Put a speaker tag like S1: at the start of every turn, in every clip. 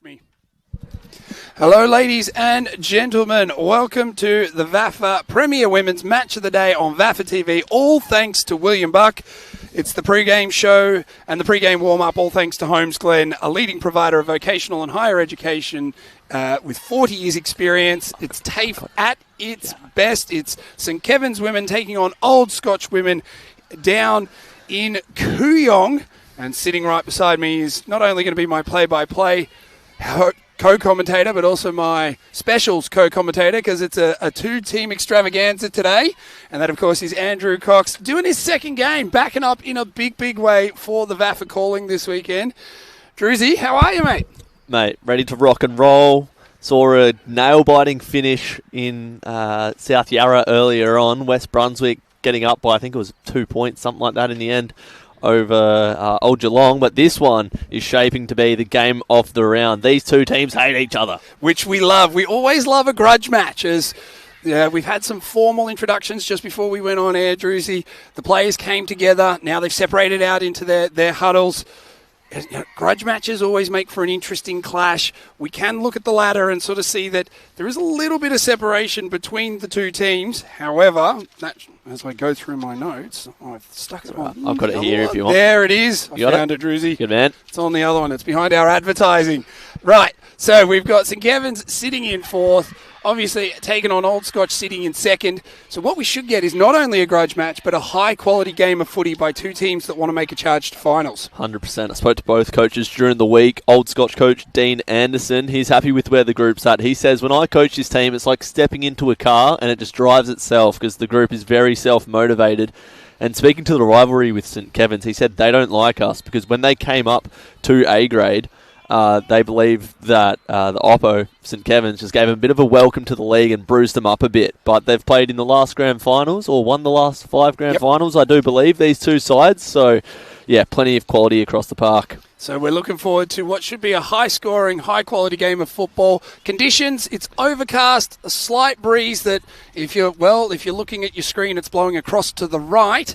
S1: me. Hello, ladies and gentlemen. Welcome to the VAFA Premier Women's Match of the Day on VAFA TV, all thanks to William Buck. It's the pre-game show and the pre-game warm-up, all thanks to Holmes Glen, a leading provider of vocational and higher education with 40 years' experience. It's TAFE at its best. It's St. Kevin's women taking on Old Scotch women down in Kooyong. And sitting right beside me is not only going to be my play-by-play co-commentator, but also my specials co-commentator, because it's a two-team extravaganza today. And that, of course, is Andrew Cox doing his second game, backing up in a big, big way for the VAFA calling this weekend. Druzy, how are you, mate?
S2: Mate, ready to rock and roll. Saw a nail-biting finish in South Yarra earlier on. West Brunswick getting up by, I think it was 2 points, something like that in the end, over Old Geelong, but this one is shaping to be the game of the round. These two teams hate each other,
S1: which we love. We always love a grudge match. As we've had some formal introductions just before we went on air, Druzy. The players came together. Now they've separated out into their huddles. Grudge matches always make for an interesting clash. We can look at the ladder and sort of see that there is a little bit of separation between the two teams. However, as I go through my notes, I've stuck it on.
S2: I've got it here if you want.
S1: There it is.
S2: I found
S1: it, Druzy.
S2: Good man.
S1: It's on the other one. It's behind our advertising. Right, so we've got St. Kevin's sitting in fourth. Obviously taking on Old Scotch sitting in second. So what we should get is not only a grudge match, but a high-quality game of footy by two teams that want to make a charge to finals.
S2: 100%. I spoke to both coaches during the week. Old Scotch coach Dean Anderson, he's happy with where the group's at. He says, when I coach this team, it's like stepping into a car and it just drives itself because the group is very self-motivated. And speaking to the rivalry with St. Kevin's, he said they don't like us because when they came up to A grade, they believe that the Oppo, St. Kevin's, just gave them a bit of a welcome to the league and bruised them up a bit. But they've played in the last grand finals, or won the last 5 grand finals, I do believe, these two sides. So, yeah, plenty of quality across the park.
S1: So we're looking forward to what should be a high-scoring, high-quality game of football. Conditions, it's overcast, a slight breeze that, if you're looking at your screen, it's blowing across to the right,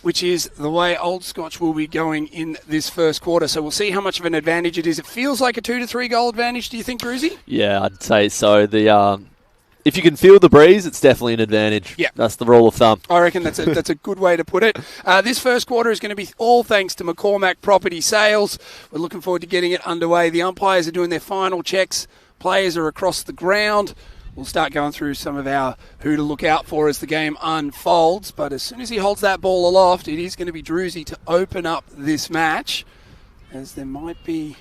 S1: which is the way Old Scotch will be going in this first quarter. So we'll see how much of an advantage it is. It feels like a 2 to 3 goal advantage, do you think, Druzy?
S2: Yeah, I'd say so. If you can feel the breeze, it's definitely an advantage.
S1: Yeah.
S2: That's the rule of thumb.
S1: I reckon that's a good way to put it. This first quarter is going to be all thanks to McCormack Property Sales. We're looking forward to getting it underway. The umpires are doing their final checks. Players are across the ground. We'll start going through some of our who to look out for as the game unfolds. But as soon as he holds that ball aloft, it is going to be Druzy to open up this match. As there might be...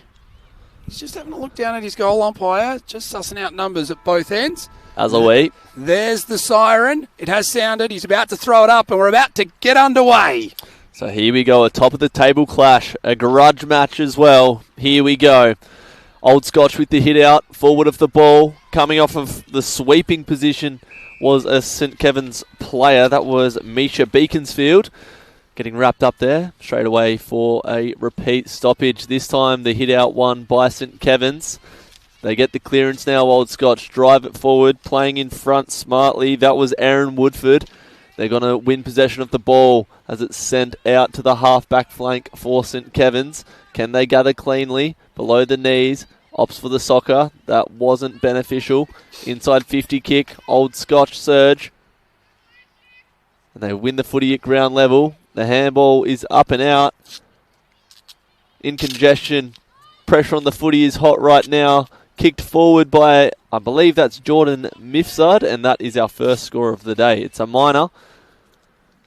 S1: He's just having a look down at his goal umpire, just sussing out numbers at both ends.
S2: As are we.
S1: There's the siren. It has sounded. He's about to throw it up, and we're about to get underway.
S2: So here we go, a top-of-the-table clash, a grudge match as well. Here we go. Old Scotch with the hit out, forward of the ball. Coming off of the sweeping position was a St. Kevin's player. That was Misha Beaconsfield. Getting wrapped up there straight away for a repeat stoppage. This time the hit out won by St. Kevin's. They get the clearance now, Old Scotch. Drive it forward, playing in front smartly. That was Aaron Woodford. They're going to win possession of the ball as it's sent out to the half-back flank for St. Kevin's. Can they gather cleanly? Below the knees. Opts for the soccer. That wasn't beneficial. Inside 50 kick. Old Scotch surge. And they win the footy at ground level. The handball is up and out. In congestion. Pressure on the footy is hot right now. Kicked forward by, I believe that's Jordan Mifsud, and that is our first score of the day. It's a minor.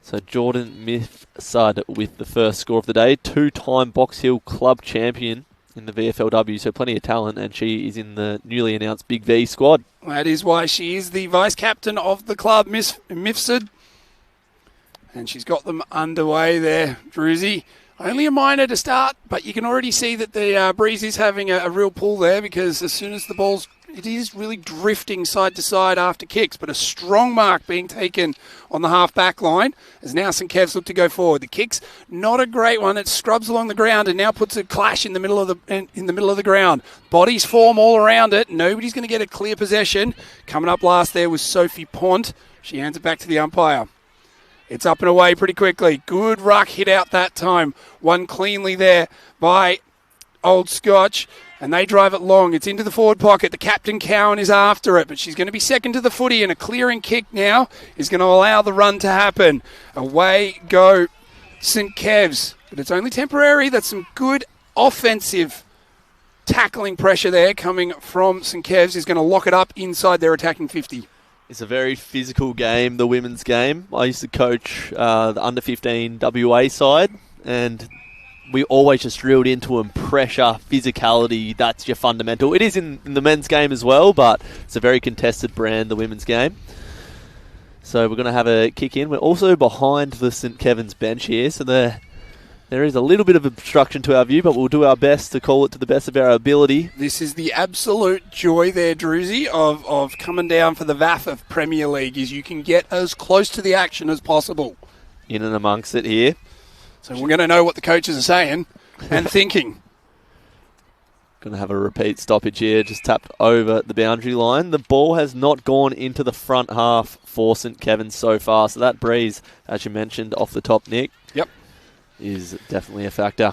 S2: So Jordan Mifsud with the first score of the day. 2-time Box Hill Club champion in the VFLW, so plenty of talent, and she is in the newly announced Big V squad.
S1: That is why she is the vice-captain of the club, Miss Mifsud. And she's got them underway there, Druzy. Only a minor to start, but you can already see that the breeze is having a real pull there, because as soon as the ball's... It is really drifting side to side after kicks, but a strong mark being taken on the half-back line as now St. Kev's look to go forward. The kick's not a great one. It scrubs along the ground and now puts a clash in the middle of the ground. Bodies form all around it. Nobody's going to get a clear possession. Coming up last there was Sophie Pont. She hands it back to the umpire. It's up and away pretty quickly. Good ruck hit out that time. Won cleanly there by Old Scotch. And they drive it long. It's into the forward pocket. The captain, Cowan, is after it, but she's going to be second to the footy, and a clearing kick now is going to allow the run to happen. Away go St. Kev's, but it's only temporary. That's some good offensive tackling pressure there coming from St. Kev's. Is going to lock it up inside their attacking 50.
S2: It's a very physical game, the women's game. I used to coach the under-15 WA side, and we always just drilled into them pressure, physicality. That's your fundamental. It is in the men's game as well, but it's a very contested brand, the women's game. So we're going to have a kick in. We're also behind the St. Kevin's bench here, so there is a little bit of obstruction to our view, but we'll do our best to call it to the best of our ability.
S1: This is the absolute joy there, Druzy, of coming down for the VAFA Premier League, is you can get as close to the action as possible.
S2: In and amongst it here.
S1: So we're going to know what the coaches are saying and thinking.
S2: Going to have a repeat stoppage here, just tapped over the boundary line. The ball has not gone into the front half for St. Kevin's so far, so that breeze, as you mentioned, off the top, Nick,
S1: yep,
S2: is definitely a factor.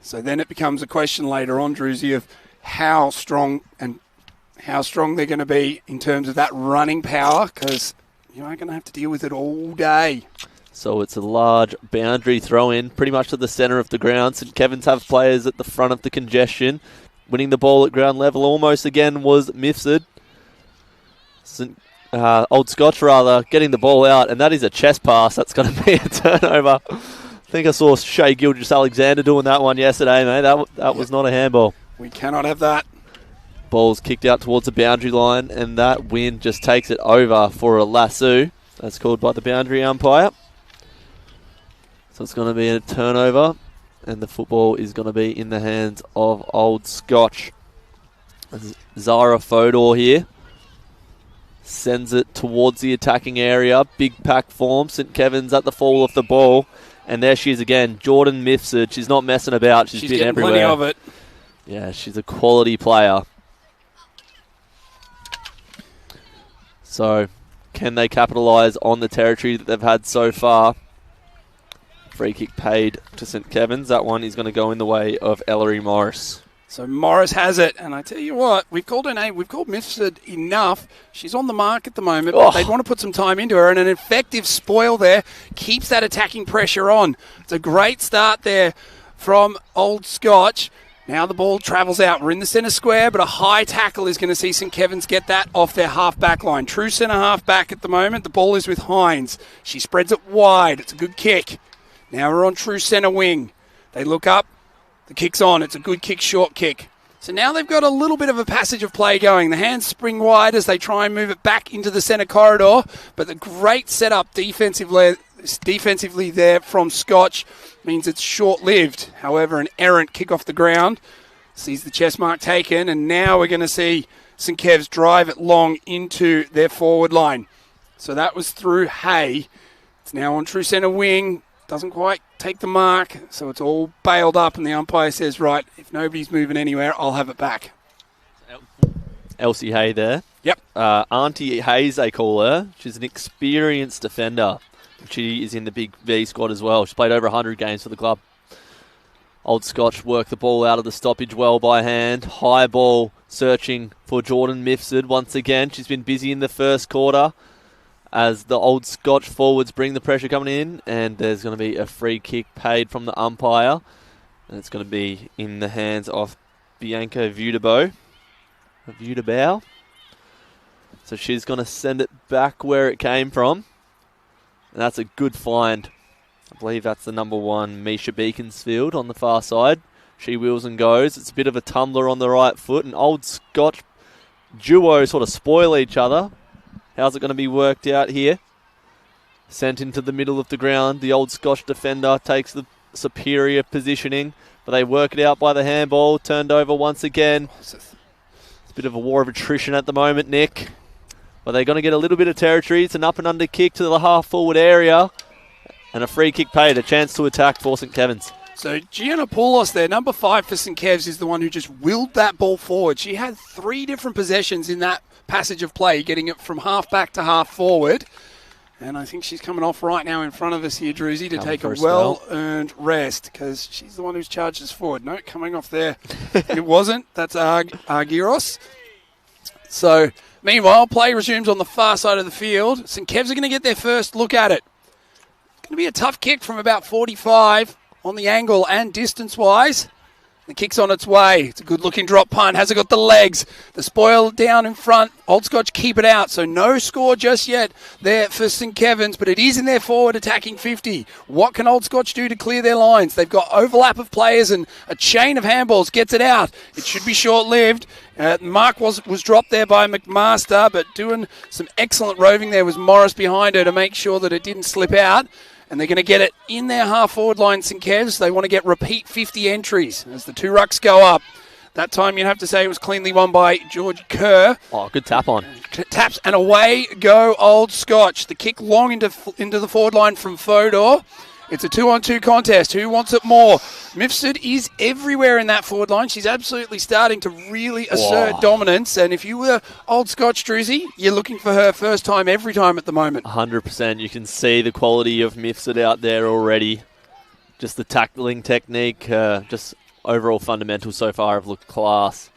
S2: So
S1: then it becomes a question later on, Druzy, of how strong they're going to be in terms of that running power, because you are going to have to deal with it all day.
S2: So it's a large boundary throw-in, pretty much to the centre of the ground. St. Kevin's have players at the front of the congestion. Winning the ball at ground level almost again was Mifsud. Old Scotch, rather, getting the ball out, and that is a chest pass. That's going to be a turnover. I think I saw Shea Gilgis-Alexander doing that one yesterday, mate. That was not a handball.
S1: We cannot have that.
S2: Ball's kicked out towards the boundary line, and that wind just takes it over for a lasso. That's called by the boundary umpire. So it's going to be a turnover, and the football is going to be in the hands of Old Scotch. Zara Fodor here sends it towards the attacking area. Big pack form. St. Kevin's at the fall of the ball, and there she is again. Jordan Mifsud. She's not messing about. She's been
S1: getting
S2: everywhere.
S1: Plenty of it.
S2: Yeah, she's a quality player. So, can they capitalise on the territory that they've had so far? Free kick paid to St. Kevin's. That one is going to go in the way of Ellery Morris.
S1: So Morris has it, and I tell you what, we've called her name. We've called Mifsud enough. She's on the mark at the moment, but they'd want to put some time into her, and an effective spoil there keeps that attacking pressure on. It's a great start there from Old Scotch. Now the ball travels out. We're in the centre square, but a high tackle is going to see St. Kevin's get that off their half-back line. True centre half-back at the moment. The ball is with Hines. She spreads it wide. It's a good kick. Now we're on true centre wing. They look up. The kick's on. It's a good kick, short kick. So now they've got a little bit of a passage of play going. The hands spring wide as they try and move it back into the centre corridor. But the great setup defensively there from Scotch means it's short-lived. However, an errant kick off the ground sees the chest mark taken. And now we're going to see St. Kev's drive it long into their forward line. So that was through Hay. It's now on true centre wing. Doesn't quite take the mark, so it's all bailed up, and the umpire says, right, if nobody's moving anywhere, I'll have it back.
S2: Elsie Hay there.
S1: Yep.
S2: Auntie Hayes, they call her. She's an experienced defender. She is in the big V squad as well. She's played over 100 games for the club. Old Scotch work the ball out of the stoppage well by hand. High ball searching for Jordan Mifsud once again. She's been busy in the first quarter as the Old Scotch forwards bring the pressure coming in, and there's going to be a free kick paid from the umpire, and it's going to be in the hands of Bianca Vudebow. So she's going to send it back where it came from, and that's a good find. I believe that's the number 1, Misha Beaconsfield, on the far side. She wheels and goes. It's a bit of a tumbler on the right foot, and Old Scotch duo sort of spoil each other. How's it going to be worked out here? Sent into the middle of the ground. The Old Scotch defender takes the superior positioning, but they work it out by the handball. Turned over once again. It's a bit of a war of attrition at the moment, Nick. But they're going to get a little bit of territory. It's an up and under kick to the half-forward area. And a free kick paid. A chance to attack for St. Kevin's.
S1: So Gianna Poulos there, number 5 for St. Kev's, is the one who just willed that ball forward. She had 3 different possessions in that passage of play, getting it from half back to half forward. And I think she's coming off right now in front of us here, Druzy, to take a
S2: for a
S1: well-earned rest because she's the one who's charged us forward. No, coming off there. It wasn't. That's Argyros. So, meanwhile, play resumes on the far side of the field. St. Kev's are going to get their first look at it. It's going to be a tough kick from about 45 on the angle and distance-wise. The kick's on its way. It's a good-looking drop punt. Has it got the legs? The spoil down in front. Old Scotch keep it out. So no score just yet there for St. Kevin's, but it is in their forward attacking 50. What can Old Scotch do to clear their lines? They've got overlap of players and a chain of handballs. Gets it out. It should be short-lived. Mark was dropped there by McMaster, but doing some excellent roving there was Morris behind her to make sure that it didn't slip out. And they're going to get it in their half-forward line, St. Kev's. They want to get repeat 50 entries as the two rucks go up. That time you'd have to say it was cleanly won by George Kerr.
S2: Oh, good tap on.
S1: Taps, and away go Old Scotch. The kick long into the forward line from Fodor. It's a 2-on-2 contest. Who wants it more? Mifsud is everywhere in that forward line. She's absolutely starting to really assert dominance. And if you were Old Scotch, Druzy, you're looking for her first time every time at the moment.
S2: 100%. You can see the quality of Mifsud out there already. Just the tackling technique, just overall fundamentals so far have looked class.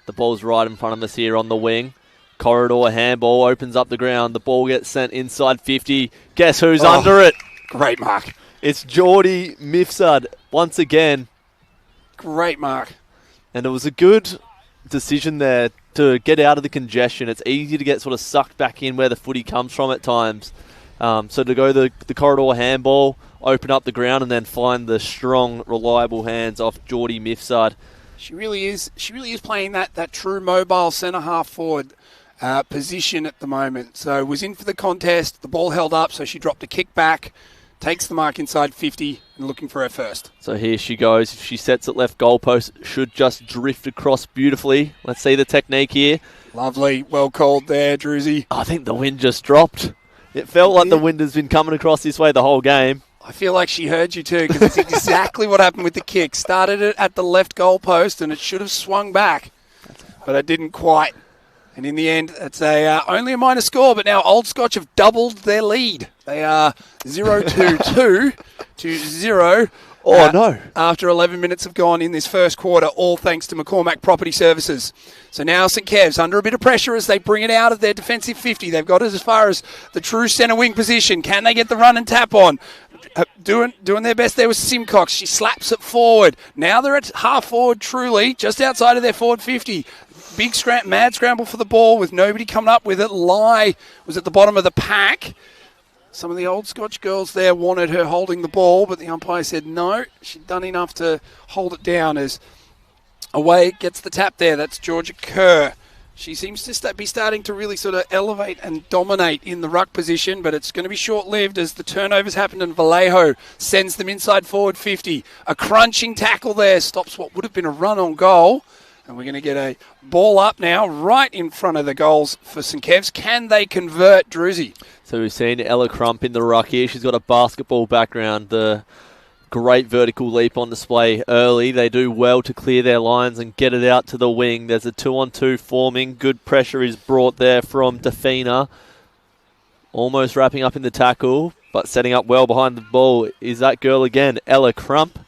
S2: The ball's right in front of us here on the wing. Corridor handball opens up the ground. The ball gets sent inside 50. Guess who's under it?
S1: Great mark.
S2: It's Geordie Mifsud once again.
S1: Great mark.
S2: And it was a good decision there to get out of the congestion. It's easy to get sort of sucked back in where the footy comes from at times. So to go the corridor handball, open up the ground, and then find the strong, reliable hands off Geordie Mifsud.
S1: She really is playing that true mobile centre half forward position at the moment. So was in for the contest. The ball held up, so she dropped a kick back. Takes the mark inside 50 and looking for her first.
S2: So here she goes. If she sets it left goalpost, should just drift across beautifully. Let's see the technique here.
S1: Lovely. Well called there, Druzy.
S2: I think the wind just dropped. It felt like the wind has been coming across this way the whole game.
S1: I feel like she heard you too, because it's exactly what happened with the kick. Started it at the left goalpost and it should have swung back, but it didn't quite. And in the end, it's only a minor score, but now Old Scotch have doubled their lead. They are 0-2 to 0.
S2: Oh, no.
S1: After 11 minutes have gone in this first quarter, all thanks to McCormack Property Services. So now St. Kev's under a bit of pressure as they bring it out of their defensive 50. They've got it as far as the true centre wing position. Can they get the run and tap on? Doing their best there was Simcox. She slaps it forward. Now they're at half forward, truly, just outside of their forward 50. Big mad scramble for the ball with nobody coming up with it. Lai was at the bottom of the pack. Some of the Old Scotch girls there wanted her holding the ball, but the umpire said no. She'd done enough to hold it down as away gets the tap there. That's Georgia Kerr. She seems to be starting to really sort of elevate and dominate in the ruck position, but it's going to be short-lived as the turnovers happened and Vallejo sends them inside forward 50. A crunching tackle there stops what would have been a run on goal. And we're going to get a ball up now right in front of the goals for St. Kev's. Can they convert, Druzy?
S2: So we've seen Ella Crump in the ruck here. She's got a basketball background. The great vertical leap on display early. They do well to clear their lines and get it out to the wing. There's a 2-on-2 forming. Good pressure is brought there from Defina. Almost wrapping up in the tackle, but setting up well behind the ball is that girl again, Ella Crump.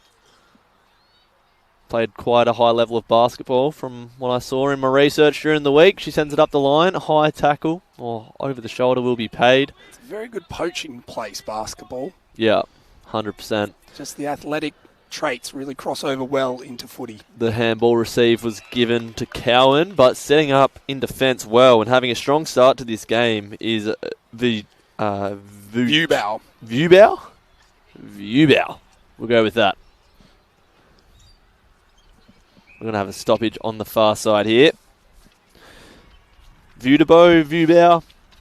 S2: Played quite a high level of basketball from what I saw in my research during the week. She sends it up the line, high tackle, or over the shoulder will be paid.
S1: It's a very good poaching place, basketball.
S2: Yeah, 100%.
S1: Just the athletic traits really cross over well into footy.
S2: The handball receive was given to Cowan, but setting up in defence well and having a strong start to this game is the
S1: Viewbow.
S2: Viewbow. We'll go with that. We're going to have a stoppage on the far side here. Viewbow,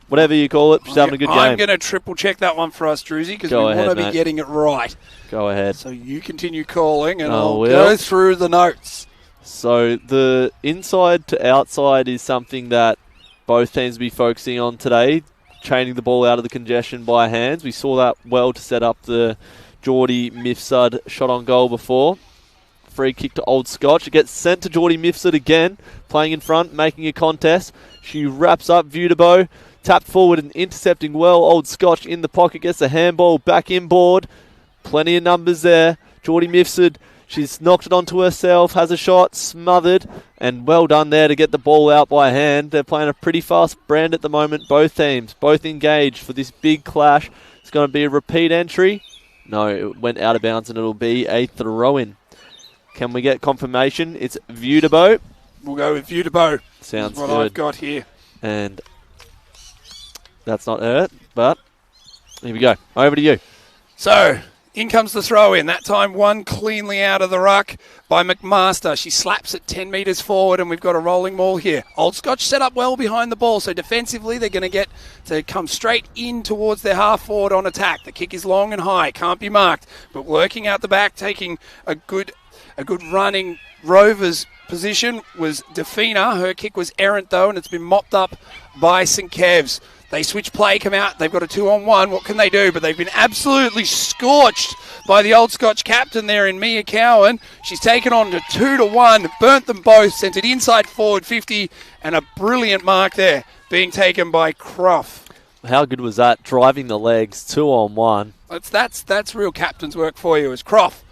S2: whatever you call it. She's having a good game.
S1: I'm going to triple check that one for us, Druzy, because we want to be getting it right.
S2: Go ahead.
S1: So you continue calling and I'll go through the notes.
S2: So the inside to outside is something that both teams will be focusing on today, chaining the ball out of the congestion by hands. We saw that well to set up the Geordie Mifsud shot on goal before. Free kick to Old Scotch. It gets sent to Geordie Mifsud again, playing in front, making a contest. She wraps up Viewbow, Tapped forward and intercepting well. Old Scotch in the pocket, gets a handball back inboard. Plenty of numbers there. Geordie Mifsud, she's knocked it onto herself, has a shot, smothered, and well done there to get the ball out by hand. They're playing a pretty fast brand at the moment, both teams, both engaged for this big clash. It's going to be a repeat entry. No, it went out of bounds and it'll be a throw-in. Can we get confirmation? It's Viewdebo.
S1: We'll go with Viewdebo.
S2: Sounds
S1: what
S2: good.
S1: I've got here.
S2: And that's not it, but here we go. Over to you.
S1: So, in comes the throw-in. That time one cleanly out of the ruck by McMaster. She slaps it 10 metres forward, and we've got a rolling ball here. Old Scotch set up well behind the ball, so defensively they're going to get to come straight in towards their half-forward on attack. The kick is long and high, can't be marked, but working out the back, taking a good running Rovers position was Defina. Her kick was errant, though, and it's been mopped up by St. Kev's. They switch play, come out. They've got a 2-on-1. What can they do? But they've been absolutely scorched by the Old Scotch captain there in Mia Cowan. She's taken on to 2-1, burnt them both, sent it inside forward 50, and a brilliant mark there being taken by Croft.
S2: How good was that? Driving the legs, 2-on-1.
S1: That's real captain's work for you, as Croft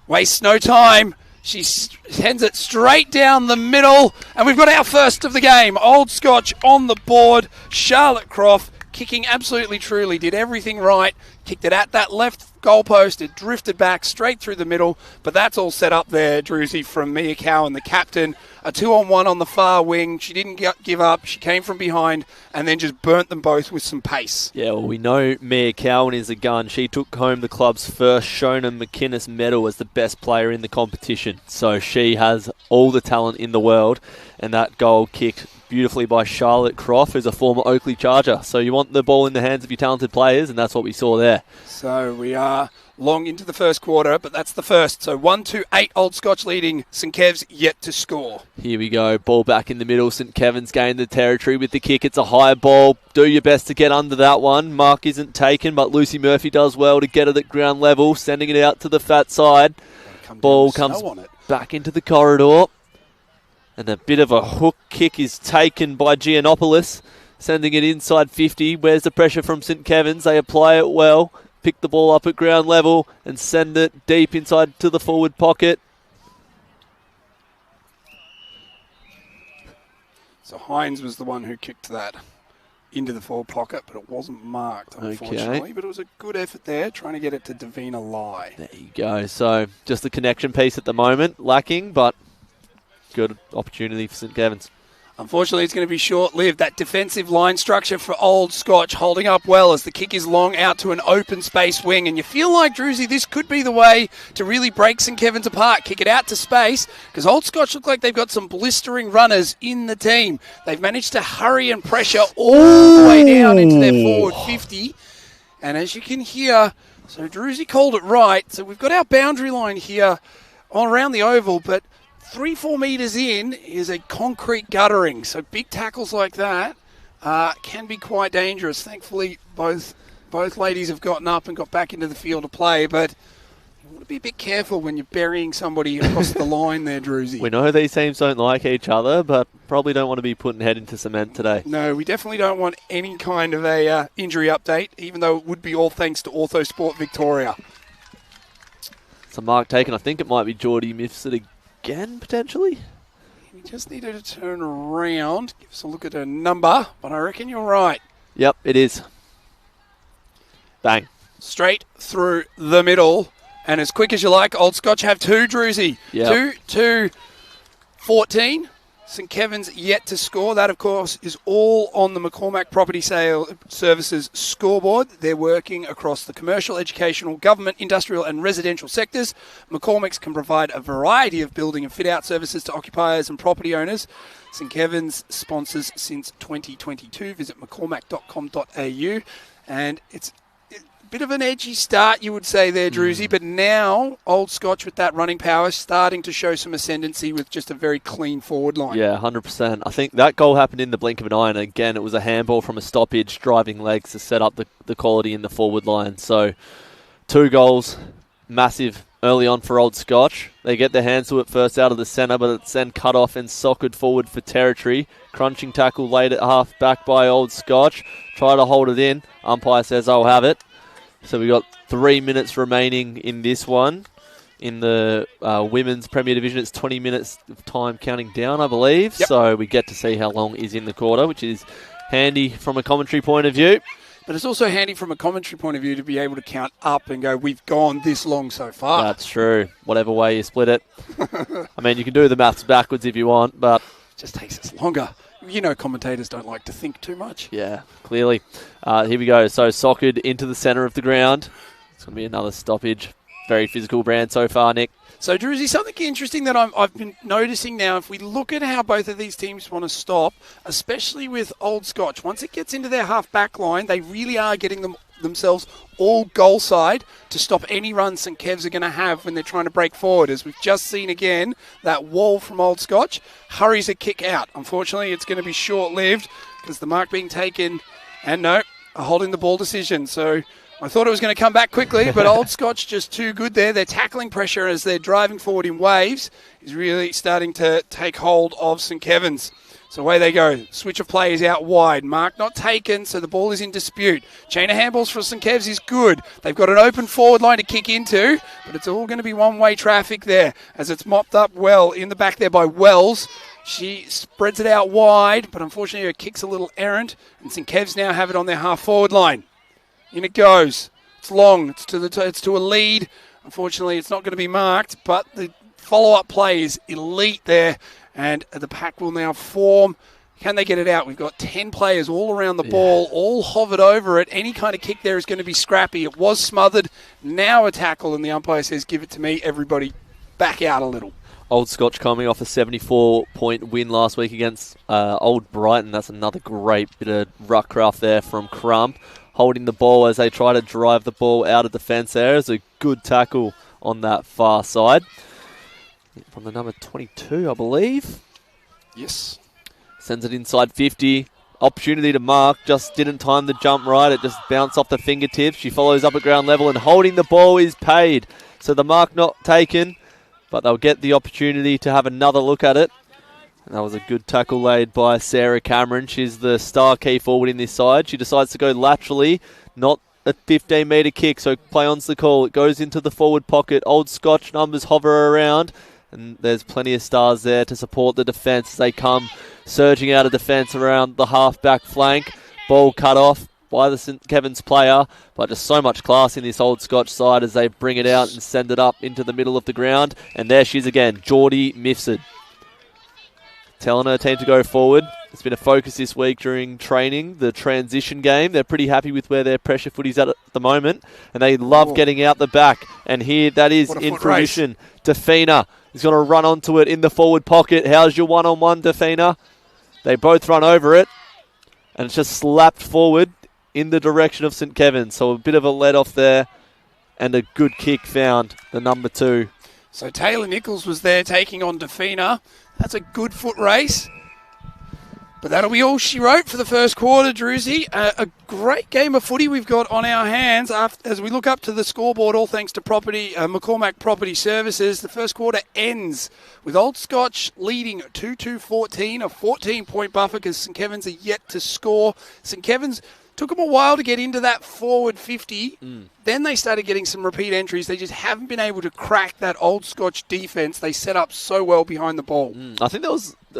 S1: wastes no time. She sends it straight down the middle, and we've got our first of the game. Old Scotch on the board. Charlotte Croft kicking absolutely truly, did everything right, kicked it at that left goalpost, it drifted back straight through the middle, but that's all set up there, Druzy, from Mia Cowan, the captain. A 2-on-1 on the far wing. She didn't give up. She came from behind and then just burnt them both with some pace.
S2: Yeah, well, we know Mia Cowan is a gun. She took home the club's first Shona McInnes medal as the best player in the competition. So she has all the talent in the world, and that goal kicked beautifully by Charlotte Croft, who's a former Oakley Charger. So you want the ball in the hands of your talented players, and that's what we saw there.
S1: So we are long into the first quarter, but that's the first. So 1-8, Old Scotch leading. St. Kev's yet to score.
S2: Here we go. Ball back in the middle. St. Kevin's gained the territory with the kick. It's a high ball. Do your best to get under that one. Mark isn't taken, but Lucy Murphy does well to get it at ground level, sending it out to the fat side. Ball comes back into the corridor. And a bit of a hook kick is taken by Giannopoulos, sending it inside 50. Where's the pressure from St. Kevin's? They apply it well, pick the ball up at ground level, and send it deep inside to the forward pocket.
S1: So Hines was the one who kicked that into the forward pocket, but it wasn't marked, unfortunately. Okay. But it was a good effort there, trying to get it to Davina Lai.
S2: There you go. So just the connection piece at the moment, lacking, but good opportunity for St. Kevin's.
S1: Unfortunately, it's going to be short-lived. That defensive line structure for Old Scotch holding up well as the kick is long out to an open space wing. And you feel like, Druzy, this could be the way to really break St. Kevin's apart. Kick it out to space, because Old Scotch look like they've got some blistering runners in the team. They've managed to hurry and pressure all the way down into their forward 50. And as you can hear, so Druzy called it right. So we've got our boundary line here all around the oval, but 3-4 metres in is a concrete guttering. So big tackles like that can be quite dangerous. Thankfully, both ladies have gotten up and got back into the field to play, but you want to be a bit careful when you're burying somebody across the line there, Druzy.
S2: We know these teams don't like each other, but probably don't want to be putting head into cement today.
S1: No, we definitely don't want any kind of a injury update, even though it would be all thanks to Ortho Sport Victoria.
S2: It's a mark taken. I think it might be Geordie Mifsud again, potentially.
S1: We just needed to turn around, give us a look at her number, but I reckon you're right.
S2: Yep, it is. Bang.
S1: Straight through the middle, and as quick as you like, Old Scotch have two, Druzy.
S2: Yep.
S1: 2-14. St. Kevin's yet to score. That, of course, is all on the McCormack Property Sale Services scoreboard. They're working across the commercial, educational, government, industrial and residential sectors. McCormack's can provide a variety of building and fit-out services to occupiers and property owners. St. Kevin's sponsors since 2022. Visit mccormack.com.au. And it's bit of an edgy start, you would say there, Druzy, but now Old Scotch with that running power starting to show some ascendancy with just a very clean forward line.
S2: Yeah, 100%. I think that goal happened in the blink of an eye, and again, it was a handball from a stoppage, driving legs to set up the quality in the forward line. So 2 goals, massive early on for Old Scotch. They get their hands to it first out of the centre, but it's then cut off and socketed forward for territory. Crunching tackle late at half back by Old Scotch. Try to hold it in. Umpire says, I'll have it. So we got 3 minutes remaining in this one. In the Women's Premier Division, it's 20 minutes of time counting down, I believe.
S1: Yep.
S2: So we get to see how long is in the quarter, which is handy from a commentary point of view.
S1: But it's also handy from a commentary point of view to be able to count up and go, we've gone this long so far.
S2: That's true. Whatever way you split it. I mean, you can do the maths backwards if you want, but...
S1: It just takes us longer. You know, commentators don't like to think too much.
S2: Yeah, clearly. Here we go. So socketed into the centre of the ground. It's going to be another stoppage. Very physical brand so far, Nick.
S1: So, Druzy, something interesting that I've been noticing now, if we look at how both of these teams want to stop, especially with Old Scotch, once it gets into their half-back line, they really are getting themselves all goal side to stop any run St. Kev's are going to have when they're trying to break forward. As we've just seen again, that wall from Old Scotch hurries a kick out. Unfortunately, it's going to be short-lived because the mark being taken, and no, a holding the ball decision. So I thought it was going to come back quickly, but Old Scotch just too good there. Their tackling pressure as they're driving forward in waves is really starting to take hold of St. Kevin's. So away they go. Switch of play is out wide. Mark not taken, so the ball is in dispute. Chain of handballs for St. Kev's is good. They've got an open forward line to kick into, but it's all going to be one-way traffic there as it's mopped up well in the back there by Wells. She spreads it out wide, but unfortunately her kick's a little errant, and St. Kev's now have it on their half-forward line. In it goes. It's long. It's to a lead. Unfortunately, it's not going to be marked, but the follow-up play is elite there, and the pack will now form. Can they get it out? We've got 10 players all around the ball, all hovered over it. Any kind of kick there is going to be scrappy. It was smothered. Now a tackle, and the umpire says, give it to me. Everybody back out a little.
S2: Old Scotch coming off a 74-point win last week against Old Brighton. That's another great bit of ruck craft there from Crump. Holding the ball as they try to drive the ball out of defence there. It's a good tackle on that far side. From the number 22, I believe.
S1: Yes.
S2: Sends it inside 50. Opportunity to mark. Just didn't time the jump right. It just bounced off the fingertips. She follows up at ground level, and holding the ball is paid. So the mark not taken, but they'll get the opportunity to have another look at it. And that was a good tackle laid by Sarah Cameron. She's the star key forward in this side. She decides to go laterally, not a 15-metre kick, so play on's the call. It goes into the forward pocket. Old Scotch numbers hover around, and there's plenty of stars there to support the defence as they come surging out of defence around the half-back flank. Ball cut off by the St. Kevin's player, but just so much class in this Old Scotch side as they bring it out and send it up into the middle of the ground. And there she is again, Geordie Mifsud. Telling her team to go forward. It's been a focus this week during training, the transition game. They're pretty happy with where their pressure footy's at the moment, and they love getting out the back. And here that is in fruition. Defina is going to run onto it in the forward pocket. How's your one-on-one, Defina? They both run over it, and it's just slapped forward in the direction of St. Kevin's. So a bit of a let-off there, and a good kick found, the number 2.
S1: So Taylor Nichols was there taking on Defina. That's a good foot race. But that'll be all she wrote for the first quarter, Druzy. A great game of footy we've got on our hands as we look up to the scoreboard, all thanks to McCormack Property Services. The first quarter ends with Old Scotch leading 2-2-14, a 14-point buffer because St. Kevin's are yet to score. St. Kevin's took them a while to get into that forward 50. Then they started getting some repeat entries. They just haven't been able to crack that Old Scotch defence. They set up so well behind the ball.
S2: I think there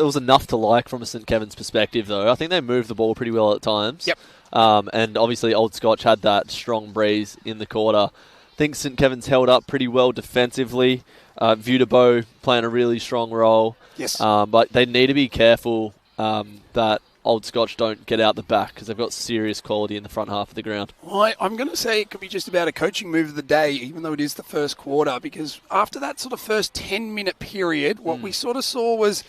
S2: was enough to like from a St. Kevin's perspective, though. I think they moved the ball pretty well at times.
S1: Yep.
S2: And obviously Old Scotch had that strong breeze in the quarter. I think St. Kevin's held up pretty well defensively. Vudabo playing a really strong role.
S1: Yes.
S2: But they need to be careful that Old Scotch don't get out the back because they've got serious quality in the front half of the ground.
S1: Well, I'm going to say it could be just about a coaching move of the day, even though it is the first quarter, because after that sort of first 10-minute period, what we sort of saw was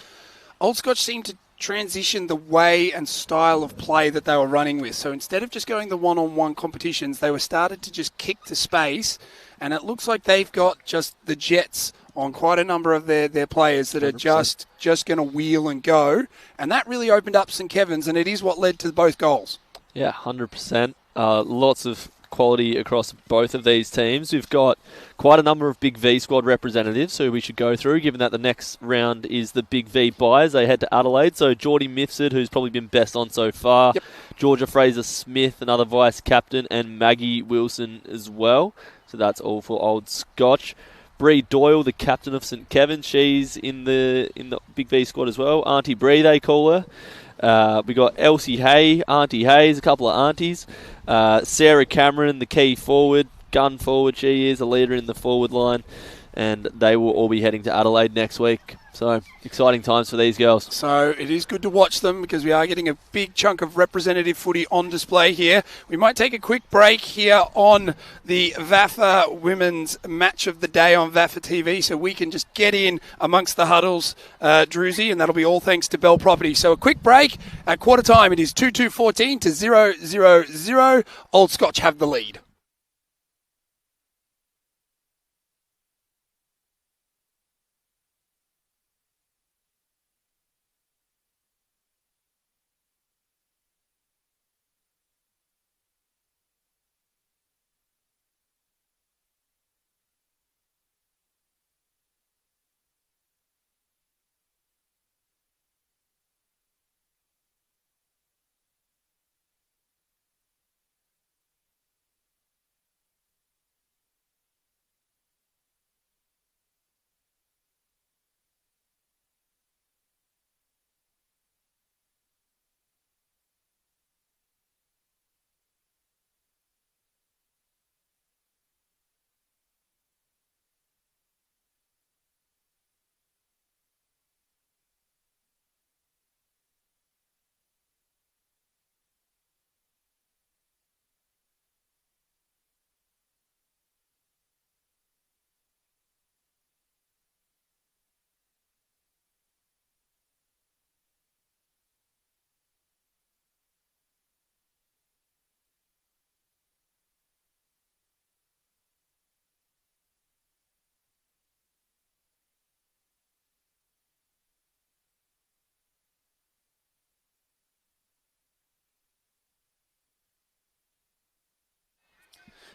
S1: Old Scotch seemed to transition the way and style of play that they were running with. So instead of just going the one-on-one competitions, they were started to just kick to space, and it looks like they've got just the jets on quite a number of their players that 100%. Are just going to wheel and go. And that really opened up St. Kevin's, and it is what led to both goals.
S2: Yeah, 100%. Lots of quality across both of these teams. We've got quite a number of Big V squad representatives who we should go through, given that the next round is the Big V buys. They head to Adelaide. So Geordie Mifsud, who's probably been best on so far.
S1: Yep.
S2: Georgia Fraser-Smith, another vice-captain, and Maggie Wilson as well. So that's all for Old Scotch. Bree Doyle, the captain of St. Kevin, she's in the Big V squad as well. Auntie Bree, they call her. We got Elsie Hay, Auntie Hayes, a couple of aunties. Sarah Cameron, the key forward, gun forward. She is a leader in the forward line, and they will all be heading to Adelaide next week. So exciting times for these girls.
S1: So it is good to watch them because we are getting a big chunk of representative footy on display here. We might take a quick break here on the VAFA Women's Match of the Day on VAFA TV so we can just get in amongst the huddles, Druzy, and that'll be all thanks to Bell Property. So a quick break. At quarter time, it is 2-2-14 to 0-0-0. Old Scotch have the lead.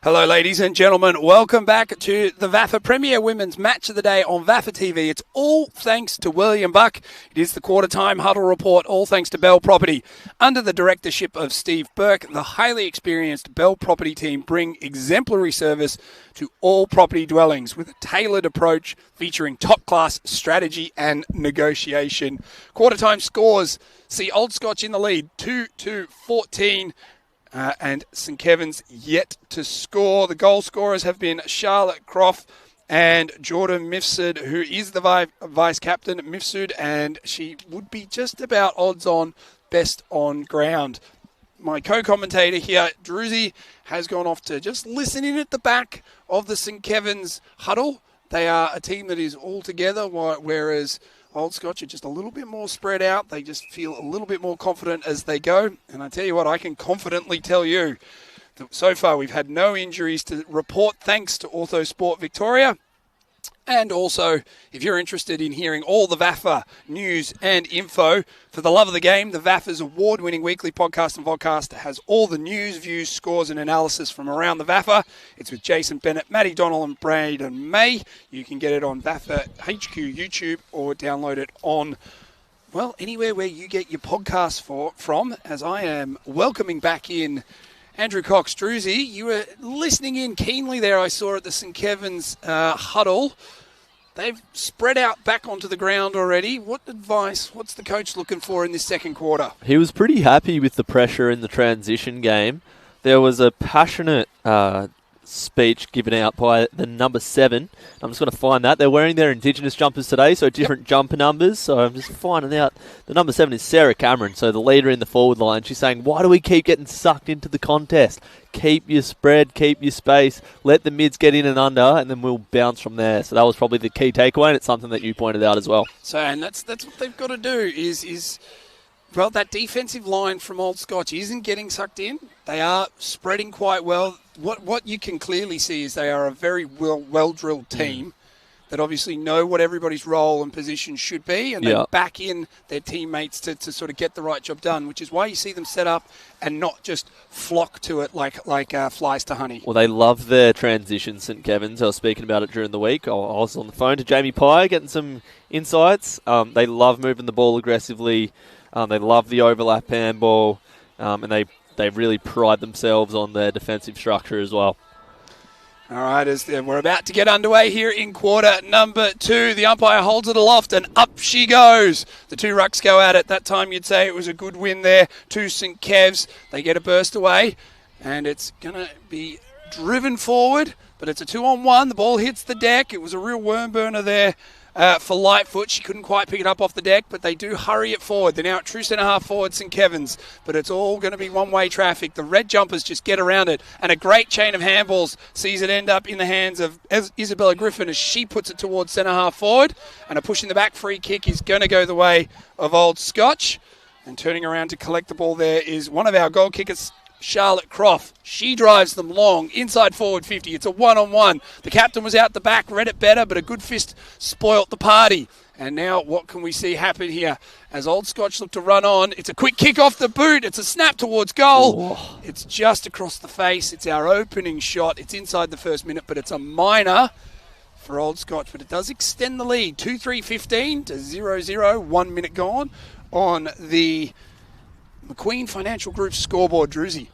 S1: Hello, ladies and gentlemen. Welcome back to the VAFA Premier Women's Match of the Day on VAFA TV. It's all thanks to William Buck. It is the quarter-time huddle report, all thanks to Bell Property. Under the directorship of Steve Burke, the highly experienced Bell Property team bring exemplary service to all property dwellings with a tailored approach featuring top-class strategy and negotiation. Quarter-time scores see Old Scotch in the lead, 2-14. And St. Kevin's yet to score. The goal scorers have been Charlotte Croft and Jordan Mifsud, who is the vice-captain, Mifsud, and she would be just about odds-on best on ground. My co-commentator here, Druzy, has gone off to just listen in at the back of the St. Kevin's huddle. They are a team that is all together, whereas Old Scotch are just a little bit more spread out. They just feel a little bit more confident as they go. And I tell you what, I can confidently tell you that so far we've had no injuries to report thanks to Ortho Sport Victoria. And also, if you're interested in hearing all the VAFA news and info, for the love of the game, the VAFA's award-winning weekly podcast and vodcast has all the news, views, scores and analysis from around the VAFA. It's with Jason Bennett, Matty Donnell and Braden May. You can get it on VAFA HQ YouTube or download it on, well, anywhere where you get your podcasts from, as I am welcoming back in Andrew Cox. Druzy, you were listening in keenly there, I saw at the St. Kevin's huddle. They've spread out back onto the ground already. What advice, what's the coach looking for in this second quarter?
S2: He was pretty happy with the pressure in the transition game. There was a passionate speech given out by the number 7. I'm just going to find that. They're wearing their Indigenous jumpers today, so different jumper numbers. So I'm just finding out. The number 7 is Sarah Cameron, so the leader in the forward line. She's saying, why do we keep getting sucked into the contest? Keep your spread, keep your space, let the mids get in and under, and then we'll bounce from there. So that was probably the key takeaway, and it's something that you pointed out as well.
S1: So, and that's what they've got to do is well, that defensive line from Old Scotch isn't getting sucked in. They are spreading quite well. What you can clearly see is they are a very well-drilled team. that obviously know what everybody's role and position should be, and they back in their teammates to sort of get the right job done, which is why you see them set up and not just flock to it like flies to honey.
S2: Well, they love their transition, St. Kevin's. I was speaking about it during the week. I was on the phone to Jamie Pye getting some insights. They love moving the ball aggressively. They love the overlap handball, and they really pride themselves on their defensive structure as well.
S1: All right, as we're about to get underway here in quarter number 2. The umpire holds it aloft and up she goes. The two rucks go at it. That time you'd say it was a good win there to St. Kev's. They get a burst away, and it's going to be driven forward, but it's a 2-on-1. The ball hits the deck. It was a real worm burner there for Lightfoot. She couldn't quite pick it up off the deck, but they do hurry it forward. They're now at true centre-half forward, St. Kevin's, but it's all going to be one-way traffic. The red jumpers just get around it, and a great chain of handballs sees it end up in the hands of Isabella Griffin as she puts it towards centre-half forward, and a push in the back free kick is going to go the way of Old Scotch. And turning around to collect the ball there is one of our goal kickers, Charlotte Croft. She drives them long, inside forward 50. It's a 1-on-1. The captain was out the back, read it better, but a good fist spoilt the party. And now what can we see happen here? As Old Scotch look to run on, it's a quick kick off the boot. It's a snap towards goal. Oh. It's just across the face. It's our opening shot. It's inside the first minute, but it's a minor for Old Scotch. But it does extend the lead. 2-3-15 to 0-0. 1 minute gone on the McQueen Financial Group scoreboard, Druzy.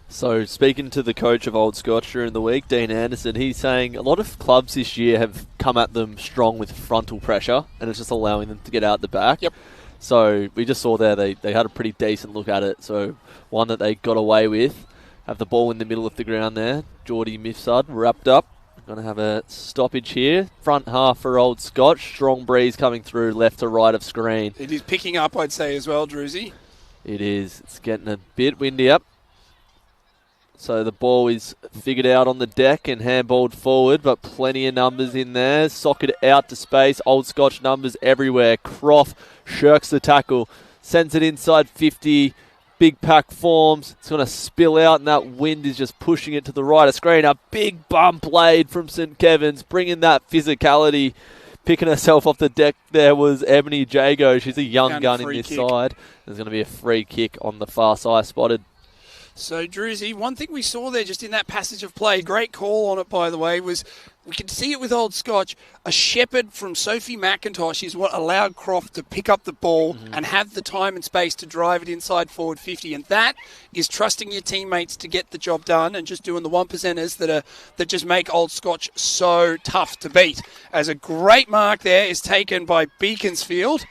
S2: So speaking to the coach of Old Scotch during the week, Dean Anderson, he's saying a lot of clubs this year have come at them strong with frontal pressure, and it's just allowing them to get out the back.
S1: Yep.
S2: So we just saw there they had a pretty decent look at it. So one that they got away with, have the ball in the middle of the ground there. Geordie Mifsud wrapped up. Going to have a stoppage here. Front half for Old Scotch. Strong breeze coming through left to right of screen.
S1: It is picking up, I'd say, as well, Druzy.
S2: It is. It's getting a bit windy up. So the ball is figured out on the deck and handballed forward, but plenty of numbers in there. Socket out to space. Old Scotch numbers everywhere. Croft shirks the tackle. Sends it inside 50. Big pack forms. It's going to spill out, and that wind is just pushing it to the right of screen. A big bump blade from St. Kevin's, bringing that physicality. Picking herself off the deck there was Ebony Jago. She's a young gun in this side. There's going to be a free kick on the far side spotted.
S1: So, Druzy, one thing we saw there just in that passage of play, great call on it, by the way, was we could see it with Old Scotch. A shepherd from Sophie McIntosh is what allowed Croft to pick up the ball and have the time and space to drive it inside forward 50. And that is trusting your teammates to get the job done and just doing the 1%ers that just make Old Scotch so tough to beat. As a great mark there is taken by Beaconsfield.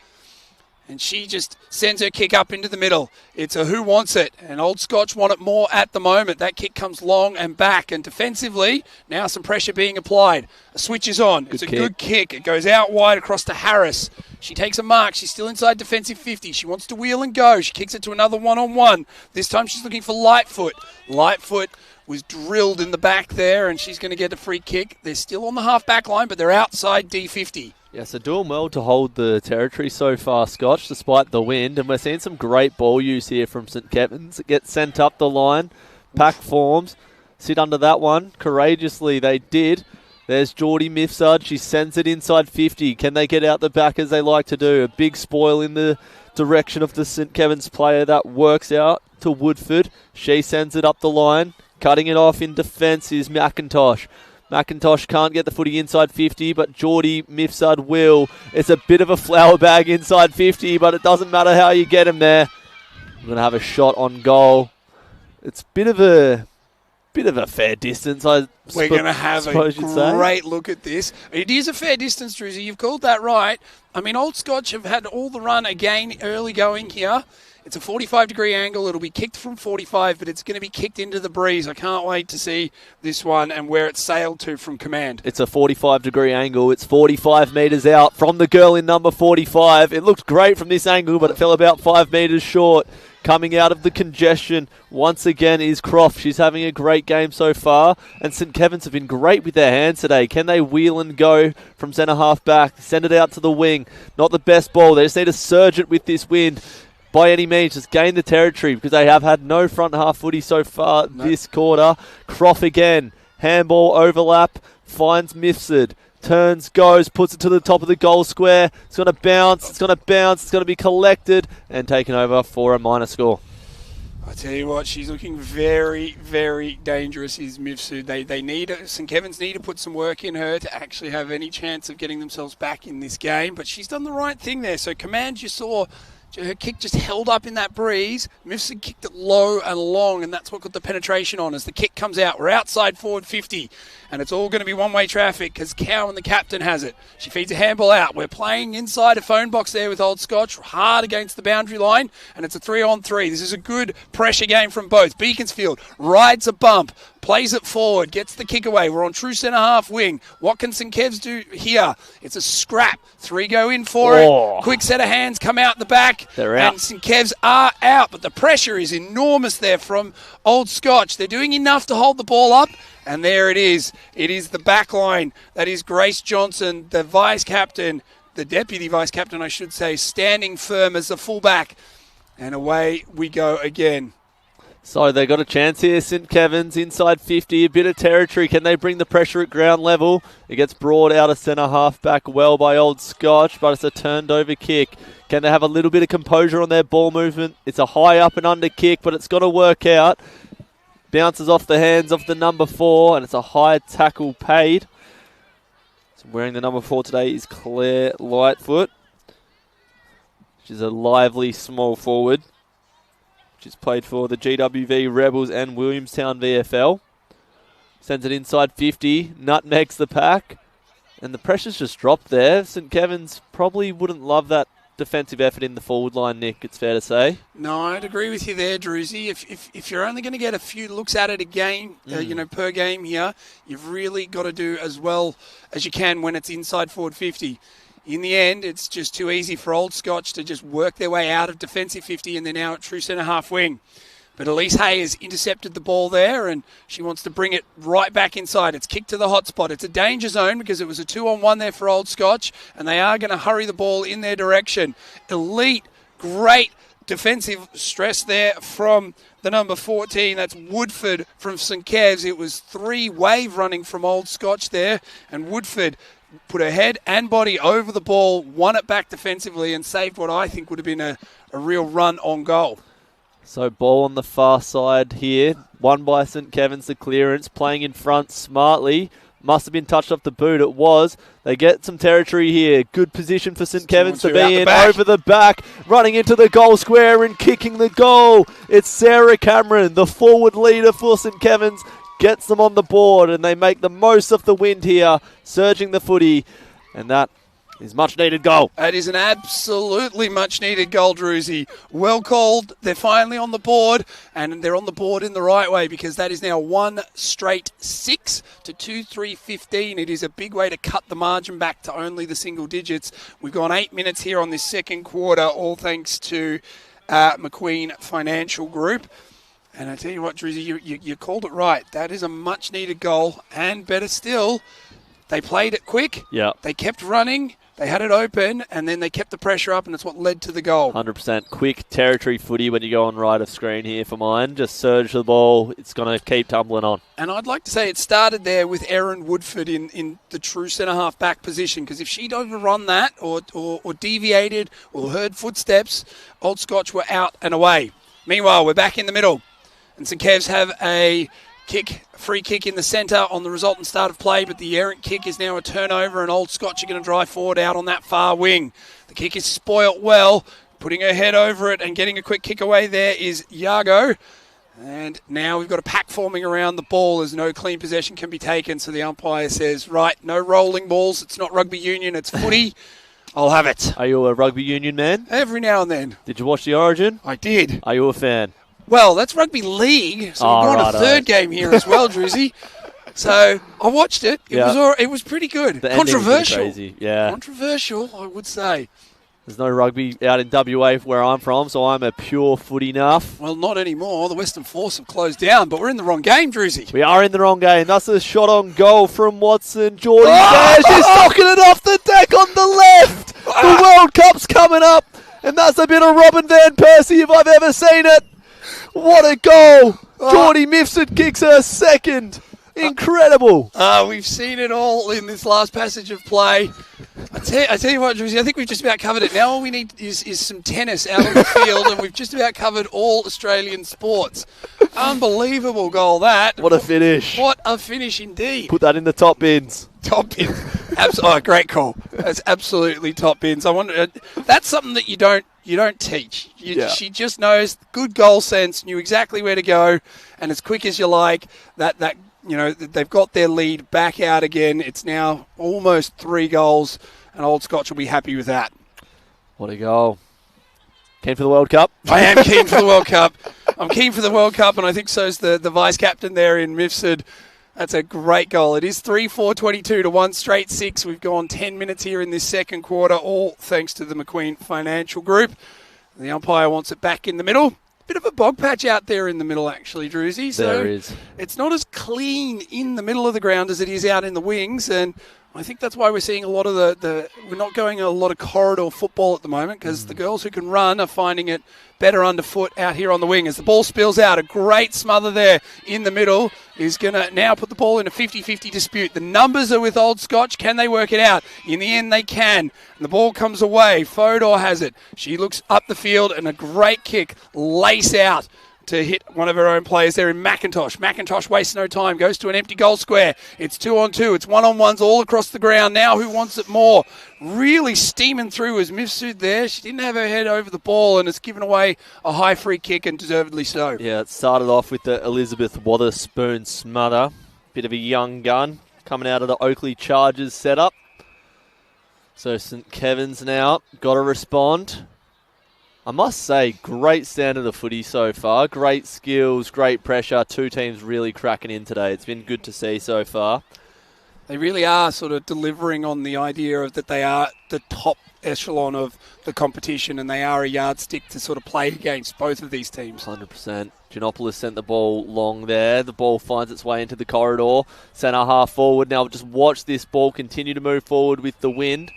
S1: And she just sends her kick up into the middle. It's a who wants it. And Old Scotch want it more at the moment. That kick comes long and back. And defensively, now some pressure being applied. A switch is on. It's a good kick. It goes out wide across to Harris. She takes a mark. She's still inside defensive 50. She wants to wheel and go. She kicks it to another 1-on-1. This time she's looking for Lightfoot. Lightfoot was drilled in the back there, and she's going to get a free kick. They're still on the half-back line, but they're outside D50.
S2: Yeah, so doing well to hold the territory so far, Scotch, despite the wind. And we're seeing some great ball use here from St. Kevin's. It gets sent up the line. Pack forms. Sit under that one. Courageously, they did. There's Geordie Mifsud. She sends it inside 50. Can they get out the back as they like to do? A big spoil in the direction of the St. Kevin's player. That works out to Woodford. She sends it up the line. Cutting it off in defence is McIntosh. McIntosh can't get the footy inside 50, but Geordie Mifsud will. It's a bit of a flower bag inside 50, but it doesn't matter how you get him there. I'm going to have a shot on goal. It's a bit of a fair distance.
S1: We're going to have a great look at this. It is a fair distance, Druzy. You've called that right. I mean, Old Scotch have had all the run again early going here. It's a 45-degree angle. It'll be kicked from 45, but it's going to be kicked into the breeze. I can't wait to see this one and where it's sailed to from command.
S2: It's a 45-degree angle. It's 45 metres out from the girl in number 45. It looked great from this angle, but it fell about 5 metres short. Coming out of the congestion once again is Croft. She's having a great game so far. And St. Kevin's have been great with their hands today. Can they wheel and go from centre half back? Send it out to the wing. Not the best ball. They just need to surge it with this wind. By any means, just gain the territory because they have had no front half footy so far this quarter. Croft again. Handball overlap. Finds Mifsud. Turns, goes, puts it to the top of the goal square. It's going to bounce, it's going to bounce, it's going to be collected and taken over for a minor score.
S1: I tell you what, she's looking very, very dangerous, is Mifsud. They need, St. Kevin's need to put some work in her to actually have any chance of getting themselves back in this game. But she's done the right thing there. So Command, you saw her kick just held up in that breeze. Mifsud kicked it low and long, and that's what got the penetration on. As the kick comes out, we're outside forward 50, and it's all going to be one-way traffic because Cowan, the captain, has it. She feeds a handball out. We're playing inside a phone box there with Old Scotch, hard against the boundary line, and it's a 3-on-3. This is a good pressure game from both. Beaconsfield rides a bump, plays it forward, gets the kick away. We're on true centre-half wing. What can St. Kev's do here? It's a scrap. 3 go in for it. Quick set of hands come out the back.
S2: They're out.
S1: And St. Kev's are out, but the pressure is enormous there from Old Scotch. They're doing enough to hold the ball up, and there it is. It is the back line. That is Grace Johnson, the vice-captain, the deputy vice-captain, I should say, standing firm as the fullback. And away we go again.
S2: So they got a chance here, St. Kevin's inside 50, a bit of territory. Can they bring the pressure at ground level? It gets brought out of centre half back well by Old Scotch, but it's a turned over kick. Can they have a little bit of composure on their ball movement? It's a high up and under kick, but it's got to work out. Bounces off the hands of the number 4, and it's a high tackle paid. So wearing the number 4 today is Claire Lightfoot. She's a lively small forward. She's played for the GWV Rebels and Williamstown VFL. Sends it inside 50, nutmegs the pack, and the pressure's just dropped there. St. Kevin's probably wouldn't love that defensive effort in the forward line, Nick, it's fair to say.
S1: No, I'd agree with you there, Druzy. If you're only going to get a few looks at it a game, per game here, you've really got to do as well as you can when it's inside forward 50. In the end, it's just too easy for Old Scotch to just work their way out of defensive 50, and they're now at true centre-half wing. But Elise Hay has intercepted the ball there, and she wants to bring it right back inside. It's kicked to the hot spot. It's a danger zone because it was a 2-on-1 there for Old Scotch, and they are going to hurry the ball in their direction. Elite, great defensive stress there from the number 14. That's Woodford from St. Kev's. It was 3 wave running from Old Scotch there, and Woodford put her head and body over the ball, won it back defensively, and saved what I think would have been a real run on goal.
S2: So ball on the far side here, won by St. Kevin's, the clearance, playing in front smartly. Must have been touched off the boot, it was. They get some territory here. Good position for St. Kevin's to be in, over the back, running into the goal square and kicking the goal. It's Sarah Cameron, the forward leader for St. Kevin's, gets them on the board, and they make the most of the wind here, surging the footy, and that is much needed goal.
S1: That is an absolutely much needed goal, Druzy. Well called. They're finally on the board, and they're on the board in the right way, because that is now 1 straight 6 to 2-3-15. It is a big way to cut the margin back to only the single digits. We've gone 8 minutes here on this second quarter, all thanks to McQueen Financial Group. And I tell you what, Druzy, you called it right. That is a much-needed goal, and better still, they played it quick.
S2: Yeah.
S1: They kept running. They had it open, and then they kept the pressure up, and it's what led to the goal.
S2: 100% quick territory footy when you go on right of screen here for mine. Just surge the ball. It's going to keep tumbling on.
S1: And I'd like to say it started there with Erin Woodford in the true centre-half back position, because if she'd overrun that or deviated or heard footsteps, Old Scotch were out and away. Meanwhile, we're back in the middle. And St. Kev's have a free kick in the centre on the resultant start of play, but the errant kick is now a turnover, and Old Scotch are going to drive forward out on that far wing. The kick is spoilt well, putting her head over it and getting a quick kick away there is Yago. And now we've got a pack forming around the ball as no clean possession can be taken, so the umpire says, right, no rolling balls, it's not rugby union, it's footy. I'll have it.
S2: Are you a rugby union man?
S1: Every now and then.
S2: Did you watch the Origin?
S1: I did.
S2: Are you a fan?
S1: Well, that's rugby league, so we're going to third game here as well, Druzy. So I watched it. It was pretty good. Controversial.
S2: Crazy. Yeah.
S1: Controversial, I would say.
S2: There's no rugby out in WA where I'm from, so I'm a pure footy nuff.
S1: Well, not anymore. The Western Force have closed down, but we're in the wrong game, Druzy.
S2: We are in the wrong game. That's a shot on goal from Watson. Geordie there. She's knocking it off the deck on the left. The World Cup's coming up, and that's a bit of Robin Van Persie if I've ever seen it. What a goal. Geordie Mifsud kicks her second Incredible.
S1: We've seen it all in this last passage of play. I tell you what, Druzy, I think we've just about covered it. Now all we need is some tennis out on the field, and we've just about covered all Australian sports. Unbelievable goal, that.
S2: What a finish.
S1: What a finish indeed.
S2: Put that in the top bins.
S1: Top bins. Great call. That's absolutely top bins. I wonder. That's something that you don't teach. She just knows good goal sense, knew exactly where to go, and as quick as you like. That they've got their lead back out again. It's now almost 3 goals, and Old Scotch will be happy with that.
S2: What a goal. Keen for the World Cup?
S1: I am keen for the World Cup. I'm keen for the World Cup, and I think so's the vice-captain there in Mifsud. That's a great goal. It is 3-4-22 to 1 straight 6. We've gone 10 minutes here in this second quarter, all thanks to the McQueen Financial Group. The umpire wants it back in the middle. Bit of a bog patch out there in the middle, actually, Druzy. So
S2: there is.
S1: It's not as clean in the middle of the ground as it is out in the wings, and I think that's why we're seeing a lot of we're not going a lot of corridor football at the moment, because the girls who can run are finding it better underfoot out here on the wing. As the ball spills out, a great smother there in the middle is going to now put the ball in a 50-50 dispute. The numbers are with Old Scotch. Can they work it out? In the end, they can. And the ball comes away. Fodor has it. She looks up the field, and a great kick, lace out to hit one of her own players there in McIntosh. McIntosh wastes no time, goes to an empty goal square. It's 2-on-2. It's 1-on-1s all across the ground. Now who wants it more? Really steaming through is Mifsud there. She didn't have her head over the ball, and it's given away a high free kick, and deservedly so.
S2: Yeah, it started off with the Elizabeth Wotherspoon smother. Bit of a young gun coming out of the Oakley Chargers setup. So St Kevin's now got to respond. I must say, great standard of footy so far. Great skills, great pressure. 2 teams really cracking in today. It's been good to see so far.
S1: They really are sort of delivering on the idea of that they are the top echelon of the competition, and they are a yardstick to sort of play against both of these teams.
S2: 100%. Giannopoulos sent the ball long there. The ball finds its way into the corridor. Centre half forward. Now just watch this ball continue to move forward with the wind.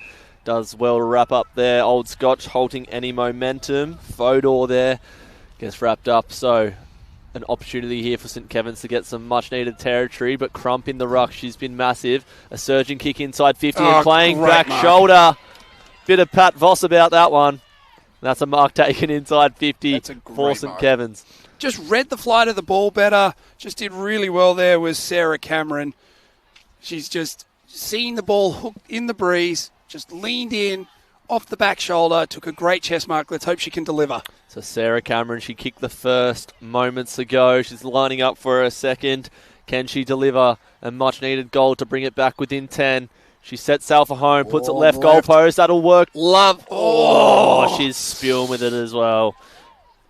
S2: Does well to wrap up there. Old Scotch halting any momentum. Fodor there gets wrapped up. So an opportunity here for St Kevin's to get some much needed territory. But Crump in the ruck. She's been massive. A surging kick inside 50 and playing back
S1: mark.
S2: Shoulder. Bit of Pat Voss about that one. That's a mark taken inside 50 for St Kevin's.
S1: Just read the flight of the ball better. Just did really well there was Sarah Cameron. She's just seen the ball hooked in the breeze. Just leaned in, off the back shoulder, took a great chest mark. Let's hope she can deliver.
S2: So Sarah Cameron, she kicked the first moments ago. She's lining up for a second. Can she deliver a much-needed goal to bring it back within 10? She sets sail for home, puts it left goal post. That'll work.
S1: Love.
S2: Oh, she's spewing with it as well.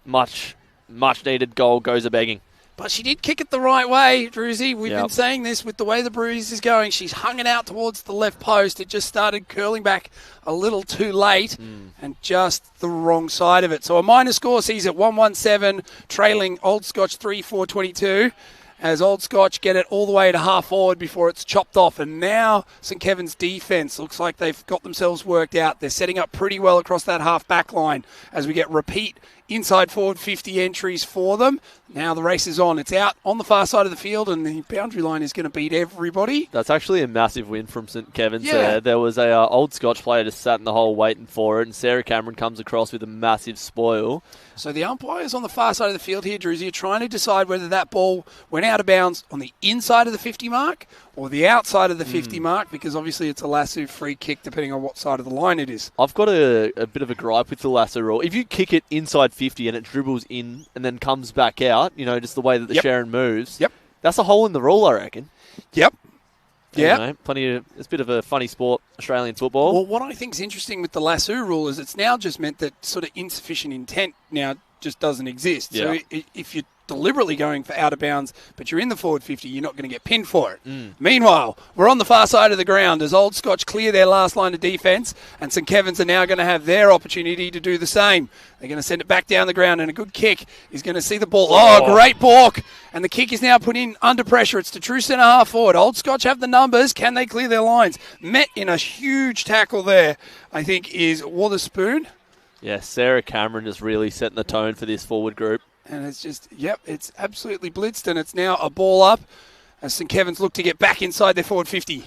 S2: Much-needed goal goes a-begging.
S1: But she did kick it the right way, Druzy. We've been saying this with the way the breeze is going. She's hung it out towards the left post. It just started curling back a little too late and just the wrong side of it. So a minor score sees it 1-1-7, trailing Old Scotch 3-4-22. As Old Scotch get it all the way to half forward before it's chopped off. And now St Kevin's defence looks like they've got themselves worked out. They're setting up pretty well across that half back line as we get repeat inside forward 50 entries for them. Now the race is on. It's out on the far side of the field, and the boundary line is going to beat everybody.
S2: That's actually a massive win from St Kevin's there. There was a Old Scotch player just sat in the hole waiting for it, and Sarah Cameron comes across with a massive spoil.
S1: So the umpires on the far side of the field here, Druzy, are trying to decide whether that ball went out of bounds on the inside of the 50 mark or the outside of the 50 mark, because obviously it's a lasso free kick depending on what side of the line it is.
S2: I've got a bit of a gripe with the lasso rule. If you kick it inside 50 and it dribbles in and then comes back out, just the way that the Sharon moves, that's a hole in the rule, I reckon.
S1: Yep.
S2: Yeah, it's a bit of a funny sport, Australian football.
S1: Well, what I think is interesting with the lasso rule is it's now just meant that sort of insufficient intent now just doesn't exist. So if you're deliberately going for out of bounds, but you're in the forward 50, you're not going to get pinned for it. Meanwhile, we're on the far side of the ground as Old Scotch clear their last line of defence, and St Kevin's are now going to have their opportunity to do the same. They're going to send it back down the ground, and a good kick is going to see the ball. Oh, great balk! And the kick is now put in under pressure. It's to true centre half forward. Old Scotch have the numbers. Can they clear their lines? Met in a huge tackle there, I think, is Wotherspoon.
S2: Yeah, Sarah Cameron is really setting the tone for this forward group.
S1: And it's just, it's absolutely blitzed, and it's now a ball up as St Kevin's look to get back inside their forward 50.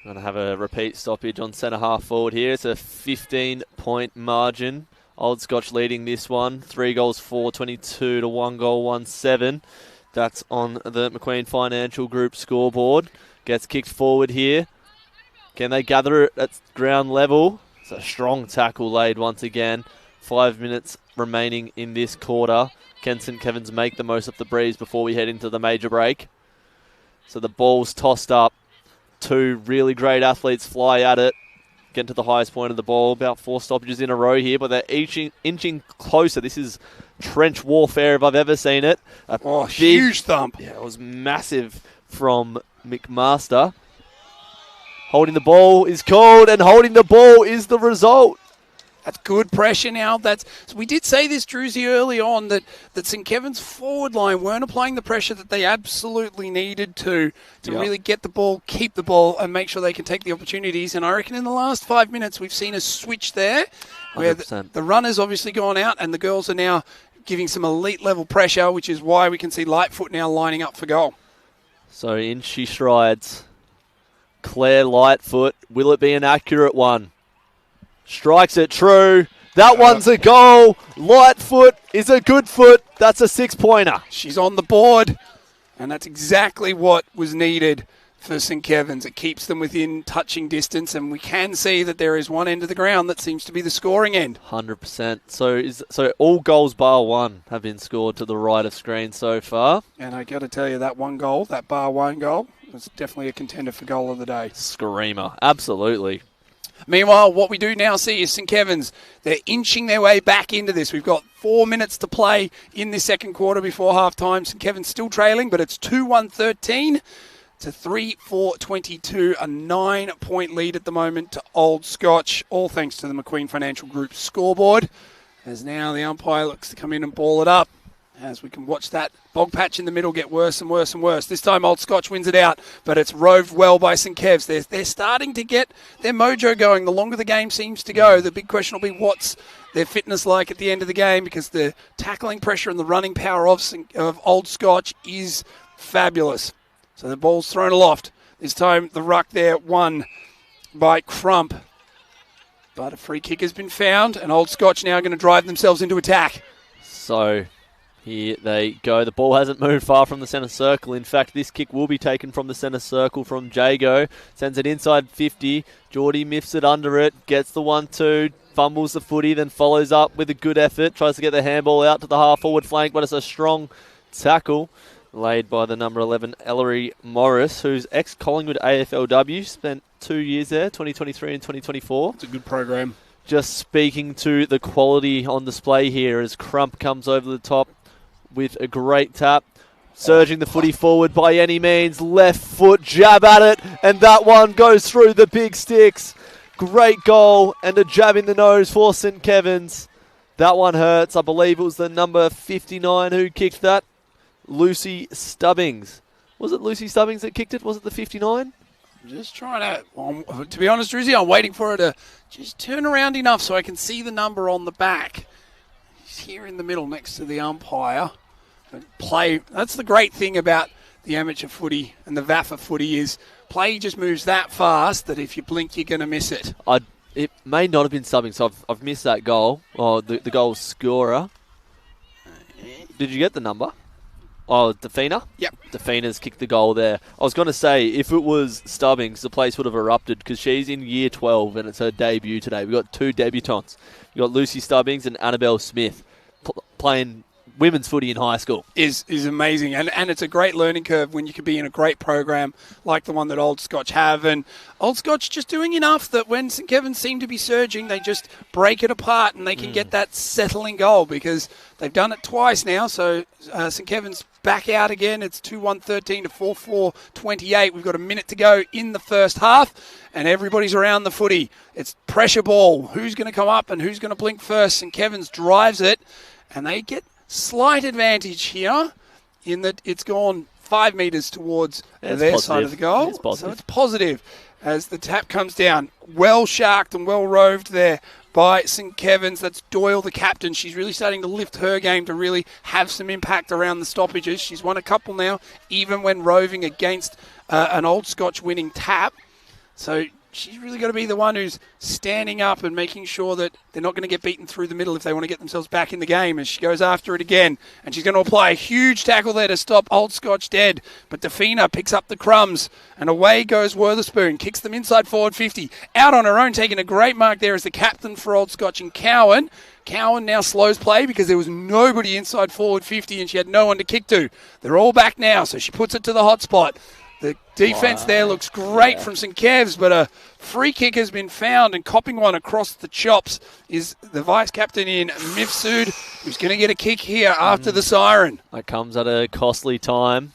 S2: Going to have a repeat stoppage on centre half forward here. It's a 15-point margin. Old Scotch leading this one. 3 goals, 4-22 to 1 goal, 1-7. That's on the McQueen Financial Group scoreboard. Gets kicked forward here. Can they gather it at ground level? It's a strong tackle laid once again. 5 minutes remaining in this quarter. Can St Kevin's make the most of the breeze before we head into the major break? So the ball's tossed up. 2 really great athletes fly at it. Get to the highest point of the ball. About 4 stoppages in a row here, but they're inching closer. This is trench warfare if I've ever seen it.
S1: Huge thump.
S2: Yeah, it was massive from McMaster. Holding the ball is called, and holding the ball is the result.
S1: That's good pressure now. So we did say this, Druzy, early on, that St Kevin's forward line weren't applying the pressure that they absolutely needed to really get the ball, keep the ball, and make sure they can take the opportunities. And I reckon in the last 5 minutes we've seen a switch there where the runner's obviously gone out and the girls are now giving some elite level pressure, which is why we can see Lightfoot now lining up for goal.
S2: So in she strides. Claire Lightfoot. Will it be an accurate one? Strikes it true. That one's a goal. Lightfoot is a good foot. That's a 6-pointer.
S1: She's on the board, and that's exactly what was needed for St Kevin's. It keeps them within touching distance, and we can see that there is one end of the ground that seems to be the scoring end.
S2: 100%. So all goals bar one have been scored to the right of screen so far.
S1: And I got to tell you, that one goal, that bar one goal, was definitely a contender for goal of the day.
S2: Screamer. Absolutely.
S1: Meanwhile, what we do now see is St Kevin's. They're inching their way back into this. We've got 4 minutes to play in this second quarter before half-time. St Kevin's still trailing, but it's 2-1-13 to 3-4-22. A 9-point lead at the moment to Old Scotch, all thanks to the McQueen Financial Group scoreboard. As now the umpire looks to come in and ball it up. As we can watch that bog patch in the middle get worse and worse and worse. This time Old Scotch wins it out, but it's roved well by St Kev's. They're starting to get their mojo going. The longer the game seems to go, the big question will be what's their fitness like at the end of the game, because the tackling pressure and the running power of Old Scotch is fabulous. So the ball's thrown aloft. This time the ruck there won by Crump. But a free kick has been found, and Old Scotch now going to drive themselves into attack.
S2: So here they go. The ball hasn't moved far from the centre circle. In fact, this kick will be taken from the centre circle from Jago. Sends it inside 50. Geordie miffs it under it. Gets the 1-2. Fumbles the footy. Then follows up with a good effort. Tries to get the handball out to the half-forward flank, but it's a strong tackle laid by the number 11, Ellery Morris, who's ex-Collingwood AFLW. Spent 2 years there, 2023 and 2024.
S1: It's a good program. Just
S2: speaking to the quality on display here as Crump comes over the top with a great tap. Surging the footy forward by any means. Left foot jab at it. And that one goes through the big sticks. Great goal and a jab in the nose for St Kevin's. That one hurts. I believe it was the number 59 who kicked that. Lucy Stubbings. Was it Lucy Stubbings that kicked it? Was it the 59?
S1: I'm just trying to be honest, Drizzy, I'm waiting for her to just turn around enough so I can see the number on the back. He's here in the middle next to the umpire. Play. That's the great thing about the amateur footy and the VAFA footy is play just moves that fast that if you blink, you're going to miss it.
S2: It may not have been Stubbings, so I've missed that goal. Oh, the goal scorer. Did you get the number? Oh, Defina?
S1: Yep.
S2: Defina's kicked the goal there. I was going to say, if it was Stubbings, the place would have erupted because she's in year 12 and it's her debut today. We've got 2 debutantes. You've got Lucy Stubbings and Annabelle Smith playing women's footy in high school.
S1: Is amazing. And it's a great learning curve when you can be in a great program like the one that Old Scotch have. And Old Scotch just doing enough that when St Kevin's seem to be surging, they just break it apart and they can get that settling goal because they've done it twice now. So St Kevin's back out again. It's 2-1-13 to 4-4-28. We've got a minute to go in the first half and everybody's around the footy. It's pressure ball. Who's going to come up and who's going to blink first? St Kevin's drives it and they get slight advantage here in that it's gone 5 metres towards their side of the goal. So it's positive as the tap comes down. Well sharked and well roved there by St. Kevin's. That's Doyle, the captain. She's really starting to lift her game to really have some impact around the stoppages. She's won a couple now, even when roving against an Old Scotch winning tap. So she's really got to be the one who's standing up and making sure that they're not going to get beaten through the middle if they want to get themselves back in the game. As she goes after it again, and she's going to apply a huge tackle there to stop Old Scotch dead. But Defina picks up the crumbs, and away goes Witherspoon. Kicks them inside forward 50. Out on her own, taking a great mark there as the captain for Old Scotch and Cowan. Cowan now slows play because there was nobody inside forward 50 and she had no one to kick to. They're all back now, so she puts it to the hot spot. The defence there looks great from St. Kev's, but a free kick has been found, and copping one across the chops is the vice-captain in Mifsud, who's going to get a kick here after the siren.
S2: That comes at a costly time.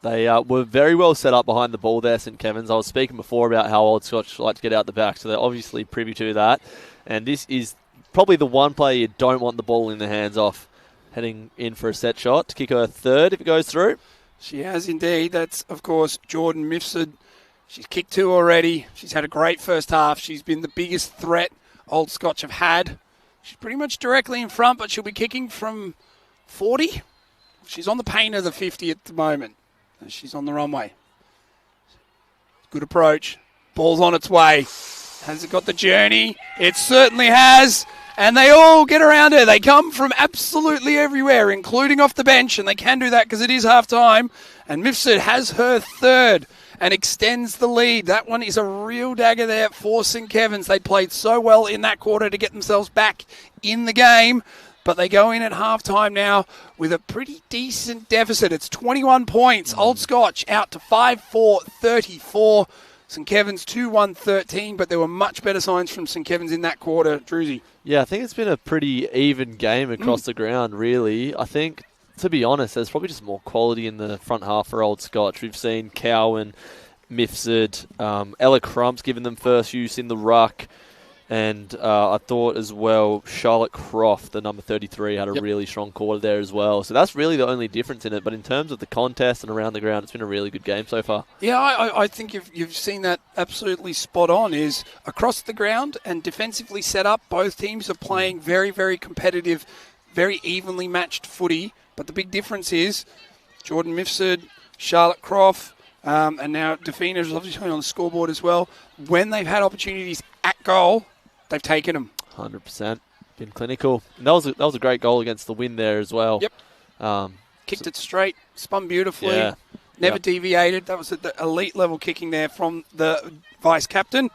S2: They were very well set up behind the ball there, St. Kevin's. I was speaking before about how Old Scotch like to get out the back, so they're obviously privy to that. And this is probably the one player you don't want the ball in the hands off, heading in for a set shot to kick her third if it goes through.
S1: She has indeed. That's, of course, Jordan Mifsud. She's kicked two already. She's had a great first half. She's been the biggest threat Old Scotch have had. She's pretty much directly in front, but she'll be kicking from 40. She's on the paint of the 50 at the moment. She's on the runway. Good approach. Ball's on its way. Has it got the journey? It certainly has. And they all get around her. They come from absolutely everywhere, including off the bench, and they can do that because it is half-time. And Mifsud has her third and extends the lead. That one is a real dagger there for St. Kevin's. They played so well in that quarter to get themselves back in the game, but they go in at half-time now with a pretty decent deficit. It's 21 points. Old Scotch out to 5-4-34. St. Kevin's 2-1-13, but there were much better signs from St. Kevin's in that quarter, Druzy.
S2: Yeah, I think it's been a pretty even game across the ground, really. I think, to be honest, there's probably just more quality in the front half for Old Scotch. We've seen Cowan, Mifsud, Ella Crump's given them first use in the ruck. And I thought as well, Charlotte Croft, the number 33, had a really strong quarter there as well. So that's really the only difference in it. But in terms of the contest and around the ground, it's been a really good game so far.
S1: Yeah, I think you've seen that absolutely spot on. Is across the ground and defensively set up, both teams are playing very, very competitive, very evenly matched footy. But the big difference is Jordan Mifsud, Charlotte Croft, and now Defina is obviously on the scoreboard as well. When they've had opportunities at goal, they've taken them.
S2: 100%. Been clinical. And that was a great goal against the wind there as well.
S1: Yep. Kicked it straight, spun beautifully, never deviated. That was the elite level kicking there from the vice-captain.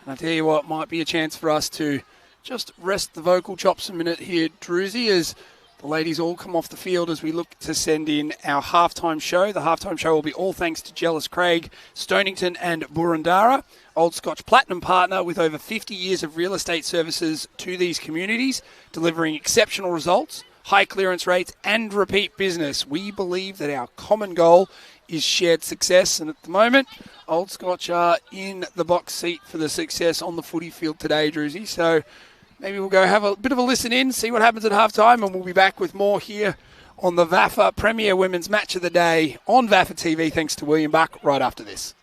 S1: And I tell you what, might be a chance for us to just rest the vocal chops a minute here, Druzy, as the ladies all come off the field as we look to send in our halftime show. The halftime show will be all thanks to Jealous Craig, Stonington and Burundara, Old Scotch Platinum partner with over 50 years of real estate services to these communities, delivering exceptional results, high clearance rates and repeat business. We believe that our common goal is shared success, and at the moment, Old Scotch are in the box seat for the success on the footy field today, Druzy. So maybe we'll go have a bit of a listen in, see what happens at halftime, and we'll be back with more here on the VAFA Premier Women's Match of the Day on VAFA TV, thanks to William Buck, right after this.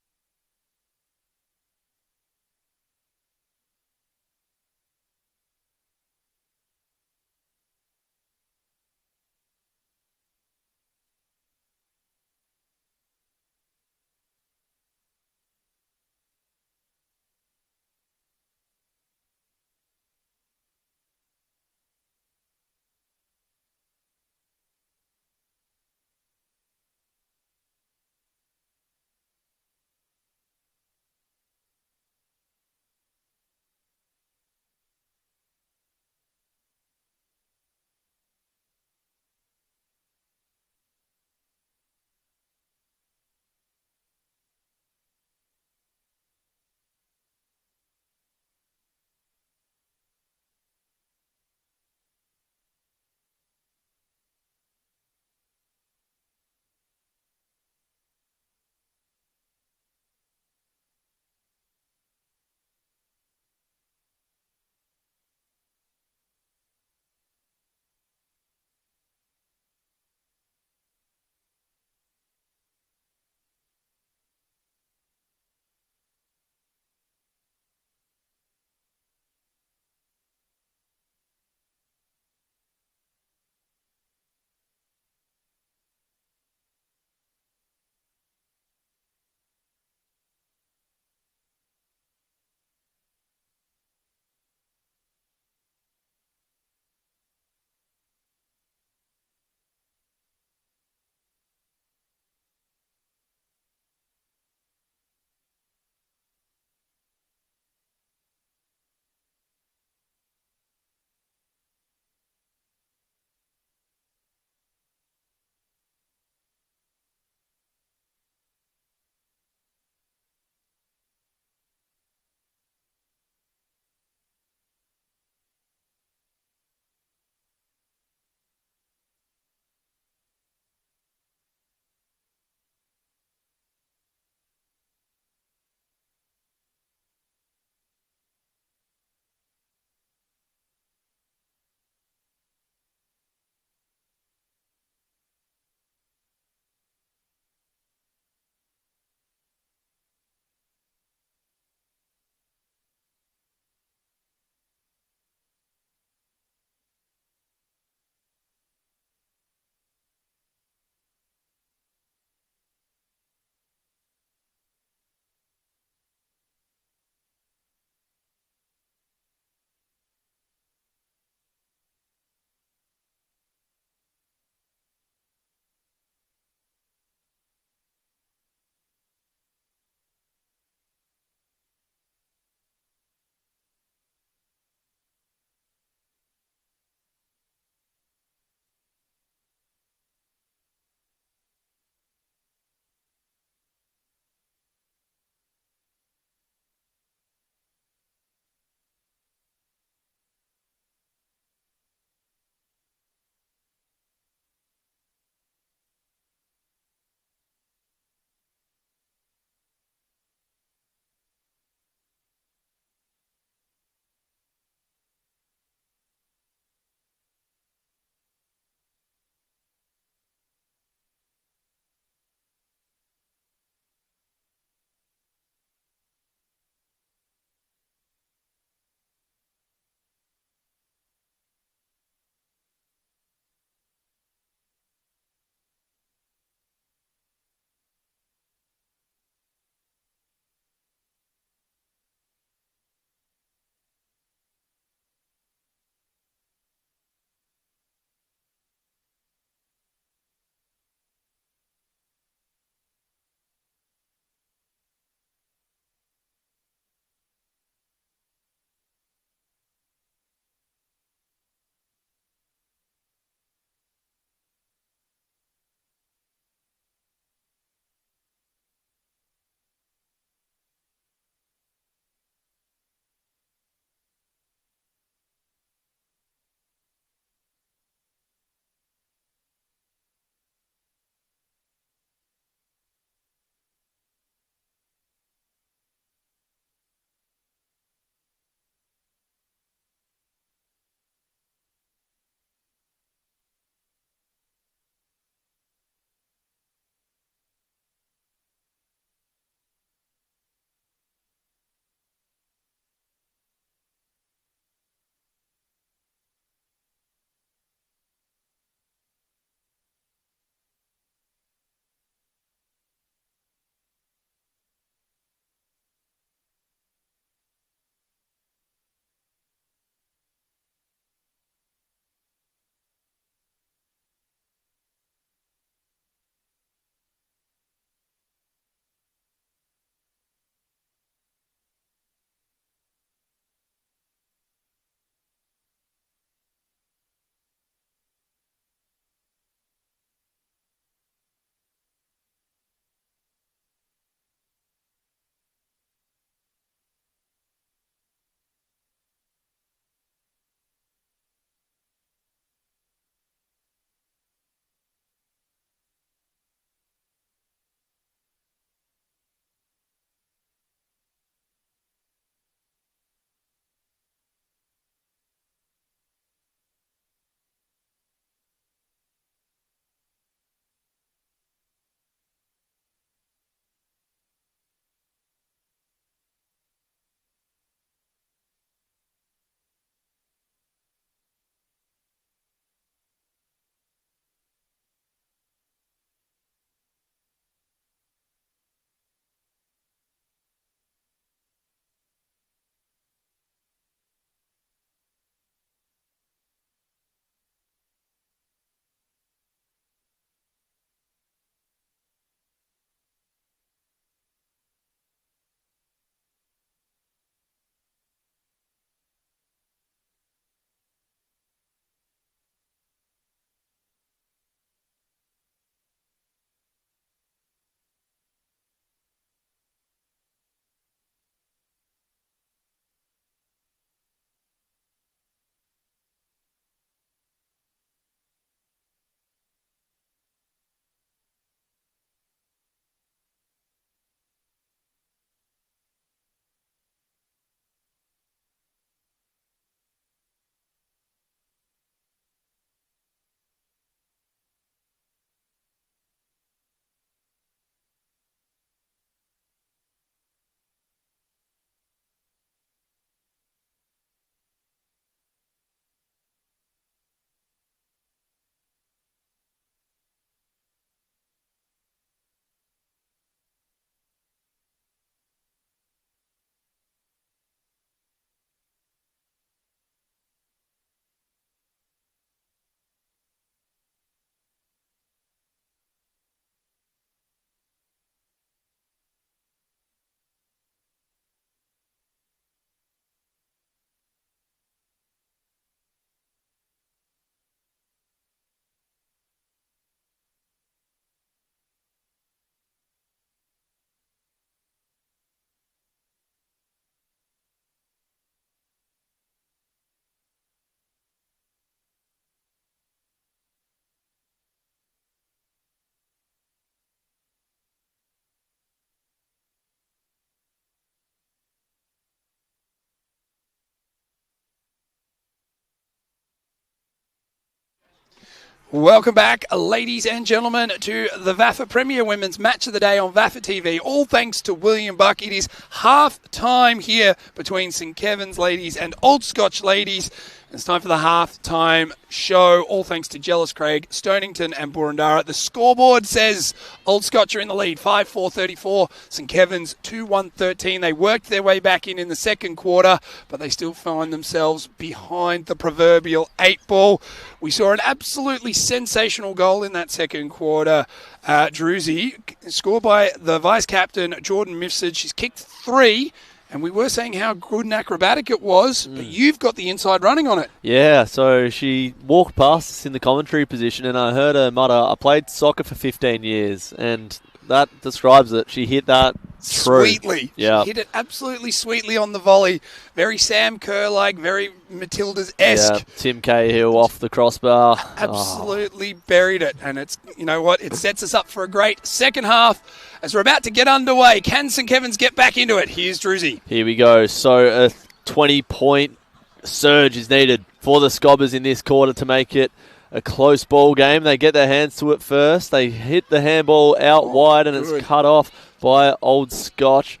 S1: Welcome back, ladies and gentlemen, to the VAFA Premier Women's Match of the Day on VAFA TV. All thanks to William Buck. It is half time here between St Kevin's ladies and Old Scotch ladies. It's time for the half-time show, all thanks to Jealous Craig, Stonington and Burundara. The scoreboard says Old Scotch are in the lead, 5-4-34. St Kevin's 2-1-13. They worked their way back in the second quarter, but they still find themselves behind the proverbial 8-ball. We saw an absolutely sensational goal in that second quarter. Druzy, scored by the vice-captain, Jordan Mifsud. She's kicked 3. And we were saying how good and acrobatic it was, but you've got the inside running on it.
S2: Yeah, so she walked past us in the commentary position, and I heard her mutter, I played soccer for 15 years, and that describes it. She hit that
S1: sweetly.
S2: Yeah.
S1: She hit it absolutely sweetly on the volley. Very Sam Kerr-like, very Matilda's-esque.
S2: Yeah, Tim Cahill off the crossbar.
S1: Absolutely buried it. And it's, you know what, it sets us up for a great second half. As we're about to get underway, can St Kevin's get back into it? Here's Druzy.
S2: Here we go. So a 20-point surge is needed for the Scobbers in this quarter to make it a close ball game. They get their hands to it first. They hit the handball out wide, and it's cut off by Old Scotch,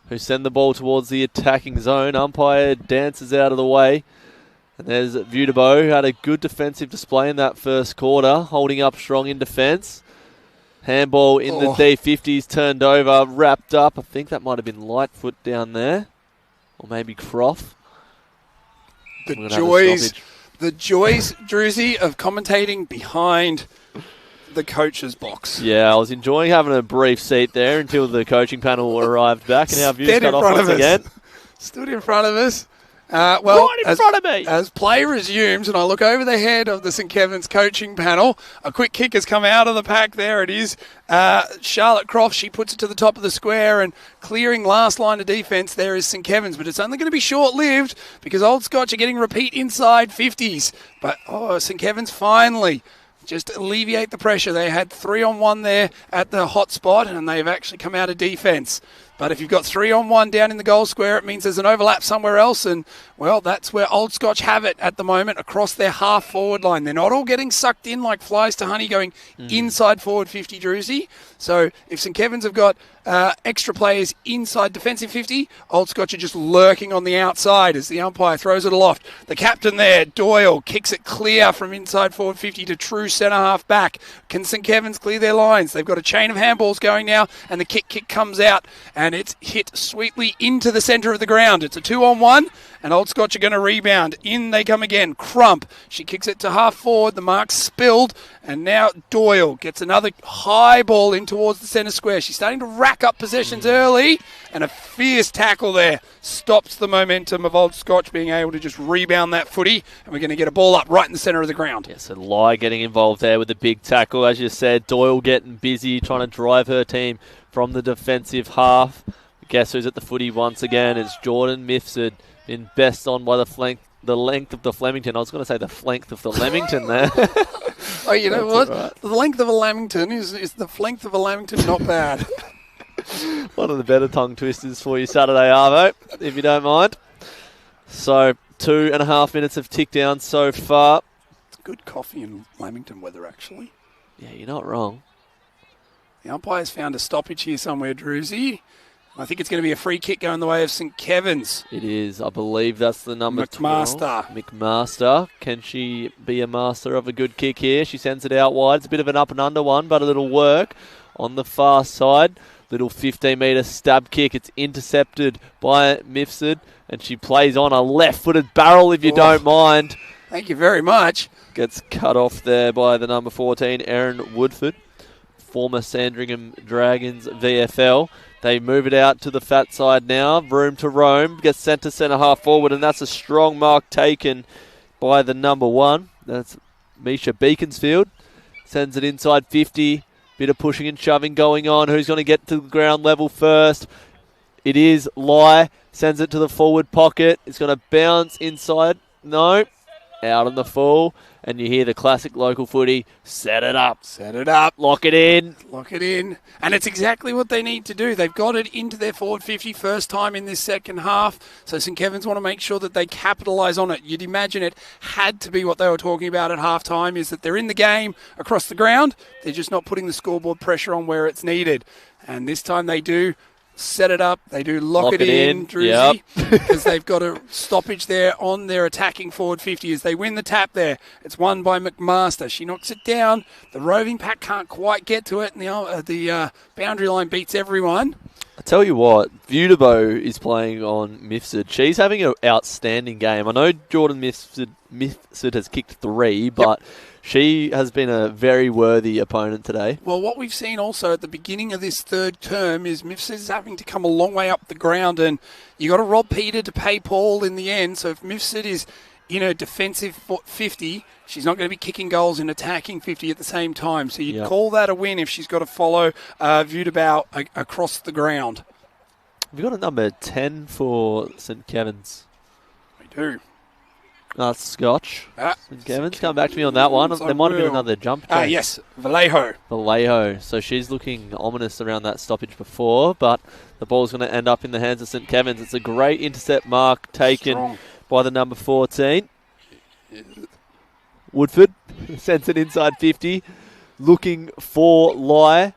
S2: who send the ball towards the attacking zone. Umpire dances out of the way. And there's Vudebo, who had a good defensive display in that first quarter, holding up strong in defence. Handball in the D50s, turned over, wrapped up. I think that might have been Lightfoot down there. Or maybe Croft.
S1: The joys, Druzy, of commentating behind the coach's box.
S2: Yeah, I was enjoying having a brief seat there until the coaching panel arrived back and our views cut off once again.
S1: Stood in front of us.
S2: Right in front of me.
S1: As play resumes, and I look over the head of the St Kevin's coaching panel, a quick kick has come out of the pack. There it is. Charlotte Croft, she puts it to the top of the square, and clearing last line of defence there is St Kevin's, but it's only going to be short-lived because Old Scotch are getting repeat inside 50s. But, St Kevin's finally just alleviate the pressure. They had 3-on-1 there at the hot spot, and they've actually come out of defence. But if you've got 3-on-1 down in the goal square, it means there's an overlap somewhere else. And, well, that's where Old Scotch have it at the moment across their half-forward line. They're not all getting sucked in like flies to honey going inside forward 50, Druzy. So if St Kevin's have got extra players inside defensive 50, Old Scotch are just lurking on the outside as the umpire throws it aloft. The captain there, Doyle, kicks it clear from inside forward 50 to true centre-half back. Can St Kevin's clear their lines? They've got a chain of handballs going now, and the kick comes out, and it's hit sweetly into the centre of the ground. It's a 2-on-1, and Old Scotch are going to rebound. In they come again. Crump. She kicks it to half forward. The mark's spilled, and now Doyle gets another high ball in towards the centre square. She's starting to rack up possessions early, and a fierce tackle there stops the momentum of Old Scotch being able to just rebound that footy, and we're going to get a ball up right in the centre of the ground.
S2: Yes, and Lai getting involved there with the big tackle. As you said, Doyle getting busy, trying to drive her team from the defensive half. Guess who's at the footy once again? It's Jordan Mifsud, been best on by the length of the Flemington. I was going to say the flank of the Lemington there.
S1: Oh, you know what? Right. The length of a Lamington is the flank of a Lamington not bad.
S2: One of the better tongue twisters for you Saturday, Arvo, if you don't mind. So 2.5 minutes have ticked down so far.
S1: It's good coffee in Lamington weather, actually.
S2: Yeah, you're not wrong.
S1: The umpire's found a stoppage here somewhere, Druzy. I think it's going to be a free kick going the way of St Kevin's.
S2: It is. I believe that's the number
S1: McMaster.
S2: 12. McMaster. Can she be a master of a good kick here? She sends it out wide. It's a bit of an up and under one, but a little work on the far side. Little 15-metre stab kick. It's intercepted by Mifsud, and she plays on a left-footed barrel, if you don't mind.
S1: Thank you very much.
S2: Gets cut off there by the number 14, Erin Woodford, former Sandringham Dragons VFL. They move it out to the fat side now. Room to roam. Gets sent to centre half forward, and that's a strong mark taken by the number 1. That's Misha Beaconsfield. Sends it inside 50. Bit of pushing and shoving going on. Who's going to get to the ground level first? It is Lai. Sends it to the forward pocket. It's going to bounce inside. No. out on the full, and you hear the classic local footy, set it up.
S1: Set it up.
S2: Lock it in.
S1: Lock it in. And it's exactly what they need to do. They've got it into their forward 50 first time in this second half. So St. Kevin's want to make sure that they capitalise on it. You'd imagine it had to be what they were talking about at half time, is that they're in the game across the ground. They're just not putting the scoreboard pressure on where it's needed. And this time they do set it up. They do lock it in, Druzy, because they've got a stoppage there on their attacking forward 50 as they win the tap there. It's won by McMaster. She knocks it down. The roving pack can't quite get to it, and the boundary line beats everyone.
S2: I tell you what, Vudebo is playing on Mifsud. She's having an outstanding game. I know Jordan Mifsud has kicked 3, but she has been a very worthy opponent today.
S1: Well, what we've seen also at the beginning of this third term is Mifsud is having to come a long way up the ground, and you got to rob Peter to pay Paul in the end. So if Mifsud is defensive 50, she's not going to be kicking goals and attacking 50 at the same time. So you'd call that a win if she's got to follow Vudebo across the ground.
S2: We've got a number 10 for St. Kevin's.
S1: We do.
S2: That's Scotch. St. Kevin's. Come back to me on that one. There might have been another jump change.
S1: Yes, Vallejo.
S2: So she's looking ominous around that stoppage before, but the ball's going to end up in the hands of St. Kevin's. It's a great intercept mark taken by the number 14. Woodford sends it inside 50, looking for Lai.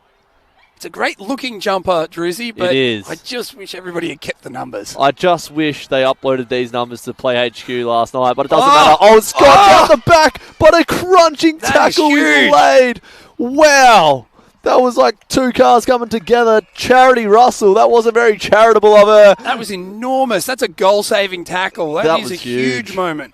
S1: It's a great looking jumper, Druzy, but
S2: it is.
S1: I just wish everybody had kept the numbers.
S2: I just wish they uploaded these numbers to Play HQ last night, but it doesn't matter. Oh, Scott out the back, but a crunching tackle is laid. Wow. That was like 2 cars coming together. Charity Russell, that wasn't very charitable of her.
S1: That was enormous. That's a goal-saving tackle. That is a huge moment.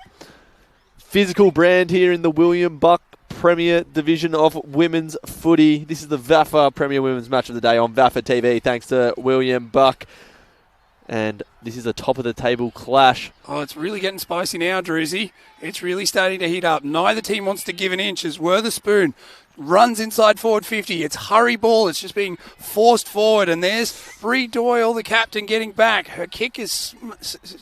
S2: Physical brand here in the William Buck Premier Division of Women's Footy. This is the VAFA Premier Women's Match of the Day on VAFA TV, thanks to William Buck. And this is a top-of-the-table clash.
S1: Oh, it's really getting spicy now, Druzy. It's really starting to heat up. Neither team wants to give an inch as Witherspoon runs inside forward 50. It's hurry ball. It's just being forced forward. And there's Bree Doyle, the captain, getting back. Her kick is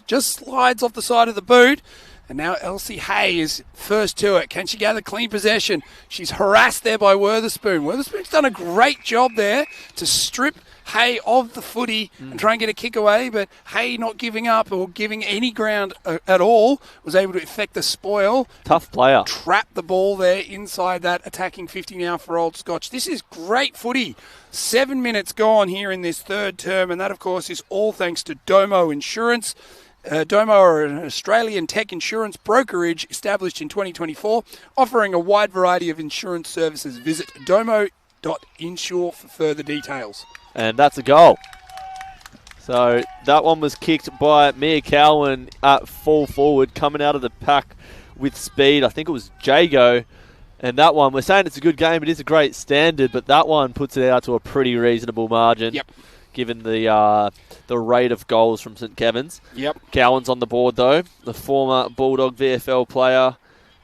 S1: just slides off the side of the boot. And now Elsie Hay is first to it. Can she gather clean possession? She's harassed there by Witherspoon. Witherspoon's done a great job there to strip Hay of the footy and try and get a kick away, but Hay not giving up or giving any ground at all, was able to effect the spoil.
S2: Tough player.
S1: Trap the ball there inside that attacking 50 now for Old Scotch. This is great footy. 7 minutes gone here in this third term, and that, of course, is all thanks to Domo Insurance. Domo are an Australian tech insurance brokerage established in 2024, offering a wide variety of insurance services. Visit domo.insure for further details.
S2: And that's a goal. So that one was kicked by Mia Cowan at full forward, coming out of the pack with speed. I think it was Jago. And that one, we're saying it's a good game. It is a great standard, but that one puts it out to a pretty reasonable margin.
S1: Yep.
S2: Given the rate of goals from St. Kevin's.
S1: Yep.
S2: Cowan's on the board, though. The former Bulldog VFL player.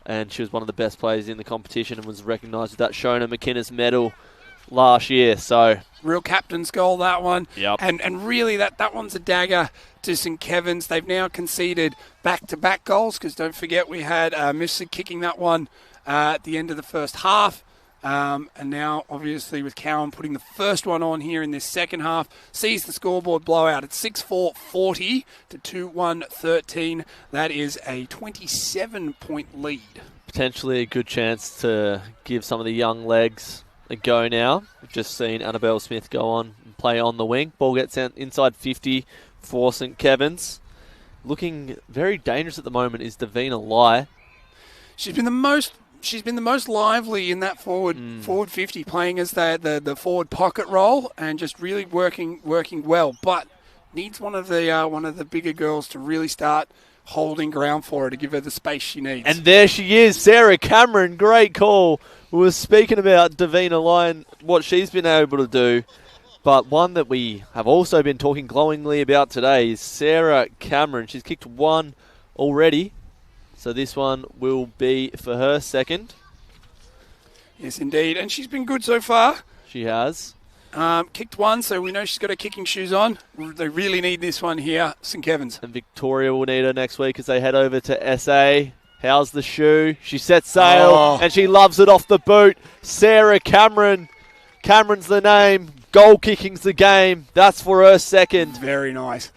S2: And she was one of the best players in the competition and was recognised with that Shona McInnes medal last year. So
S1: real captain's goal, that one.
S2: Yep.
S1: And really, that one's a dagger to St. Kevin's. They've now conceded back-to-back goals, because don't forget we had Mifsud kicking that one at the end of the first half. And now, obviously, with Cowan putting the first one on here in this second half, sees the scoreboard blowout. It's 6-4-40 to 2-1-13. That is a 27-point lead.
S2: Potentially a good chance to give some of the young legs a go now. We've just seen Annabelle Smith go on and play on the wing. Ball gets out inside 50 for St. Kevin's. Looking very dangerous at the moment is Davina Lai.
S1: She's been the most lively in that forward 50, playing as the forward pocket role and just really working well. But needs one of the bigger girls to really start holding ground for her to give her the space she needs.
S2: And there she is, Sarah Cameron. Great call. We were speaking about Davina Lai and what she's been able to do. But one that we have also been talking glowingly about today is Sarah Cameron. She's kicked one already. So this one will be for her second.
S1: Yes, indeed. And she's been good so far.
S2: She has.
S1: Kicked one, so we know she's got her kicking shoes on. They really need this one here, St. Kevin's.
S2: And Victoria will need her next week as they head over to SA. How's the shoe? She sets sail, and she loves it off the boot. Sarah Cameron. Cameron's the name. Goal kicking's the game. That's for her second.
S1: Very nice.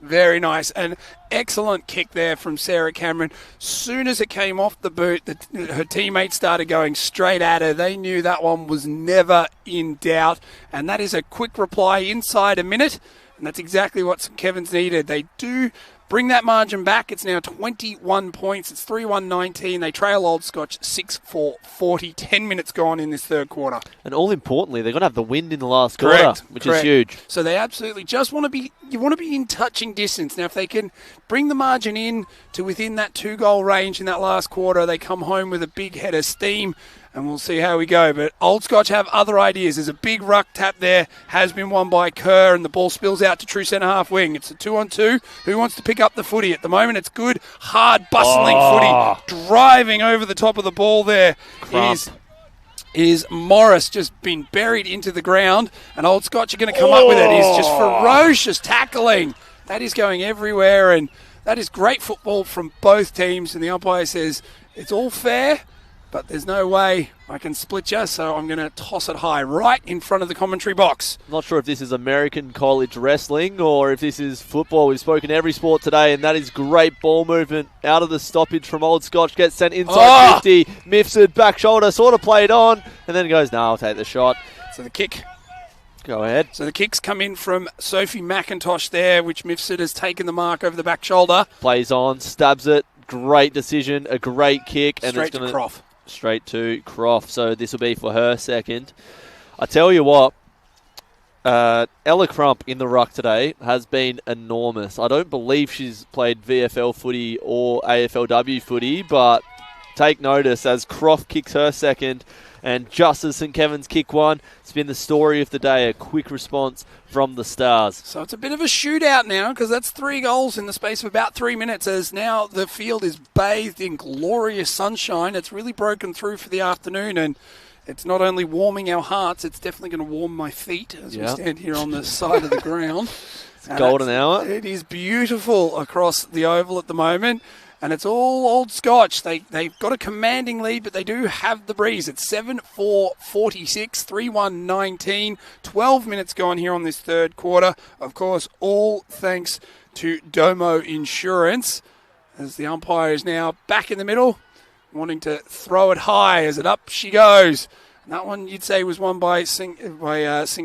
S1: Very nice. An excellent kick there from Sarah Cameron. Soon as it came off the boot, her teammates started going straight at her. They knew that one was never in doubt. And that is a quick reply inside a minute. And that's exactly what St Kevin's needed. They do bring that margin back. It's now 21 points. It's 3-1-19. They trail Old Scotch 6-4-40. 10 minutes gone in this third quarter.
S2: And all importantly, they're going to have the wind in the last quarter, which is huge.
S1: So they absolutely just want to be, you want to be in touching distance. Now, if they can bring the margin in to within that 2-goal range in that last quarter, they come home with a big head of steam. And we'll see how we go. But Old Scotch have other ideas. There's a big ruck tap there. Has been won by Kerr, and the ball spills out to true centre-half wing. It's a 2-on-2. Who wants to pick up the footy? At the moment, it's good, hard, bustling footy. Driving over the top of the ball there is Morris, just been buried into the ground. And Old Scotch are going to come up with it. He's just ferocious tackling. That is going everywhere, and that is great football from both teams. And the umpire says it's all fair, but there's no way I can split you, so I'm going to toss it high right in front of the commentary box.
S2: Not sure if this is American college wrestling or if this is football. We've spoken every sport today, and that is great ball movement out of the stoppage from Old Scotch. Gets sent inside 50. Mifsud back shoulder, sort of played on, and then goes, no, I'll take the shot.
S1: So the kick.
S2: Go ahead.
S1: So the kicks come in from Sophie McIntosh there, which Mifsud has taken the mark over the back shoulder.
S2: Plays on, stabs it. Great decision, a great kick. And
S1: straight to Croft.
S2: Straight to Croft, so this will be for her second. I tell you what, Ella Crump in the ruck today has been enormous. I don't believe she's played VFL footy or AFLW footy, but take notice as Croft kicks her second, and just as St Kevin's kick one, it's been the story of the day, a quick response from the Stars.
S1: So it's a bit of a shootout now, because that's 3 goals in the space of about 3 minutes, as now the field is bathed in glorious sunshine. It's really broken through for the afternoon, and it's not only warming our hearts, it's definitely going to warm my feet as we stand here on the side of the ground.
S2: It's golden hour.
S1: It is beautiful across the oval at the moment. And it's all Old Scotch. They've got a commanding lead, but they do have the breeze. It's 7-4-46, 3-1-19. 12 minutes gone here on this third quarter. Of course, all thanks to Domo Insurance, as the umpire is now back in the middle, wanting to throw it high as it up she goes. And that one you'd say was won by St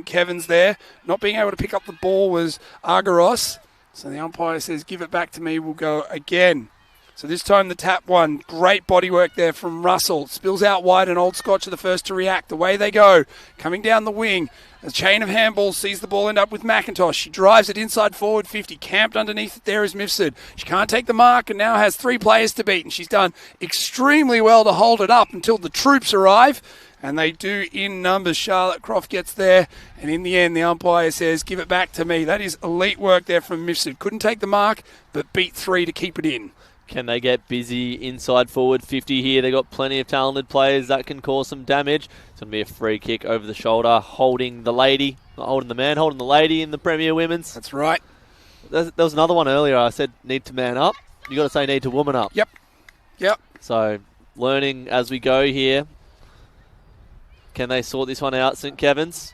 S1: Kevin's there. Not being able to pick up the ball was Argaros. So the umpire says, give it back to me, we'll go again. So this time the tap one. Great bodywork there from Russell. Spills out wide, and Old Scotch are the first to react. Away they go. Coming down the wing. A chain of handballs sees the ball end up with McIntosh. She drives it inside forward 50. Camped underneath it there is Mifsud. She can't take the mark and now has 3 players to beat. And she's done extremely well to hold it up until the troops arrive. And they do in numbers. Charlotte Croft gets there. And in the end, the umpire says, give it back to me. That is elite work there from Mifsud. Couldn't take the mark, but beat 3 to keep it in.
S2: Can they get busy inside forward 50 here? They've got plenty of talented players that can cause some damage. It's going to be a free kick over the shoulder, holding the lady. Not holding the man, holding the lady in the Premier Women's.
S1: That's right.
S2: There was another one earlier. I said need to man up. You got to say need to woman up.
S1: Yep.
S2: So learning as we go here. Can they sort this one out, St Kevin's?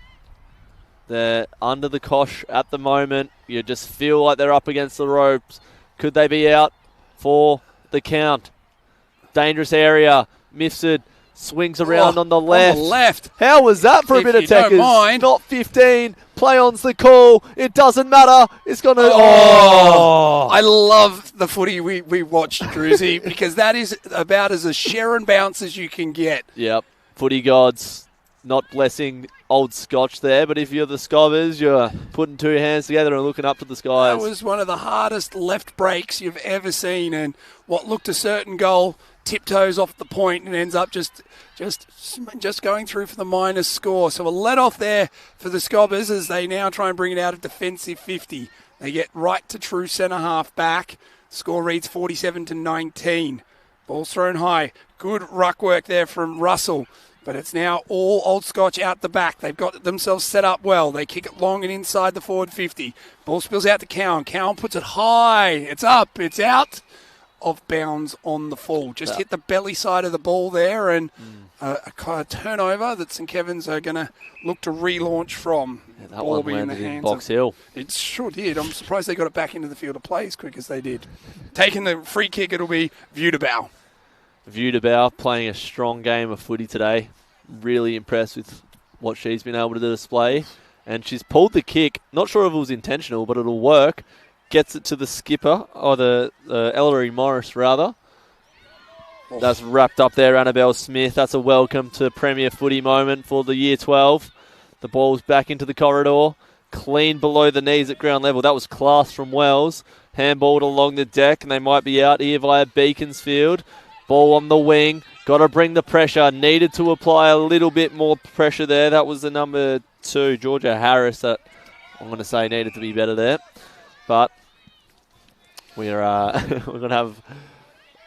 S2: They're under the cosh at the moment. You just feel like they're up against the ropes. Could they be out for the count? Dangerous area. Mifsud swings around on the left.
S1: On the left.
S2: How was that for a bit of techers?
S1: Don't mind.
S2: Not 15. Play on's the call. It doesn't matter. It's going to... I
S1: love the footy we watched, Druzy, because that is about as a share and bounce as you can get.
S2: Yep. Footy gods not blessing Old Scotch there, but if you're the Scobbers, you're putting 2 hands together and looking up to the skies.
S1: That was one of the hardest left breaks you've ever seen, and what looked a certain goal tiptoes off the point and ends up just going through for the minus score. So a let off there for the Scobbers as they now try and bring it out of defensive 50. They get right to true centre half back. Score reads 47-19. Ball's thrown high. Good ruck work there from Russell. But it's now all Old Scotch out the back. They've got themselves set up well. They kick it long and inside the forward 50. Ball spills out to Cowan. Cowan puts it high. It's up. It's out. of bounds on the fall. Just hit the belly side of the ball there, and a kind of turnover that St Kevin's are going to look to relaunch from.
S2: Yeah, that one landed in Box Hill.
S1: It sure did. I'm surprised they got it back into the field of play as quick as they did. Taking the free kick, it'll be Vudabau.
S2: Vudabau playing a strong game of footy today. Really impressed with what she's been able to display. And she's pulled the kick. Not sure if it was intentional, but it'll work. Gets it to the skipper, or the Ellery Morris, rather. Oh. That's wrapped up there, Annabelle Smith. That's a welcome to Premier Footy moment for the Year 12. The ball's back into the corridor. Clean below the knees at ground level. That was class from Wells. Handballed along the deck, and they might be out here via Beaconsfield. Ball on the wing. Got to bring the pressure. Needed to apply a little bit more pressure there. That was the number 2, Georgia Harris, that I'm going to say needed to be better there. But we're going to have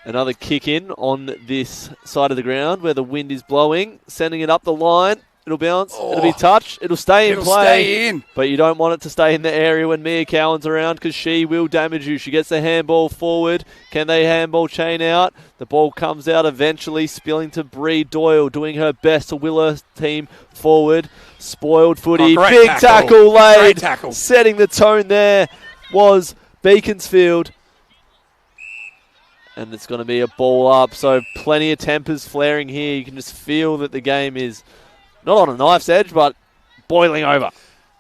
S2: another kick in on this side of the ground where the wind is blowing, sending it up the line. It'll bounce. Oh, it'll be touched. It'll stay in play.
S1: Stay in.
S2: But you don't want it to stay in the area when Mia Cowan's around, because she will damage you. She gets the handball forward. Can they handball chain out? The ball comes out eventually, spilling to Bree Doyle, doing her best to will her team forward. Spoiled footy. Big tackle laid.
S1: Great tackle.
S2: Setting the tone there was Beaconsfield. And it's going to be a ball up. So plenty of tempers flaring here. You can just feel that the game is not on a knife's edge, but boiling over.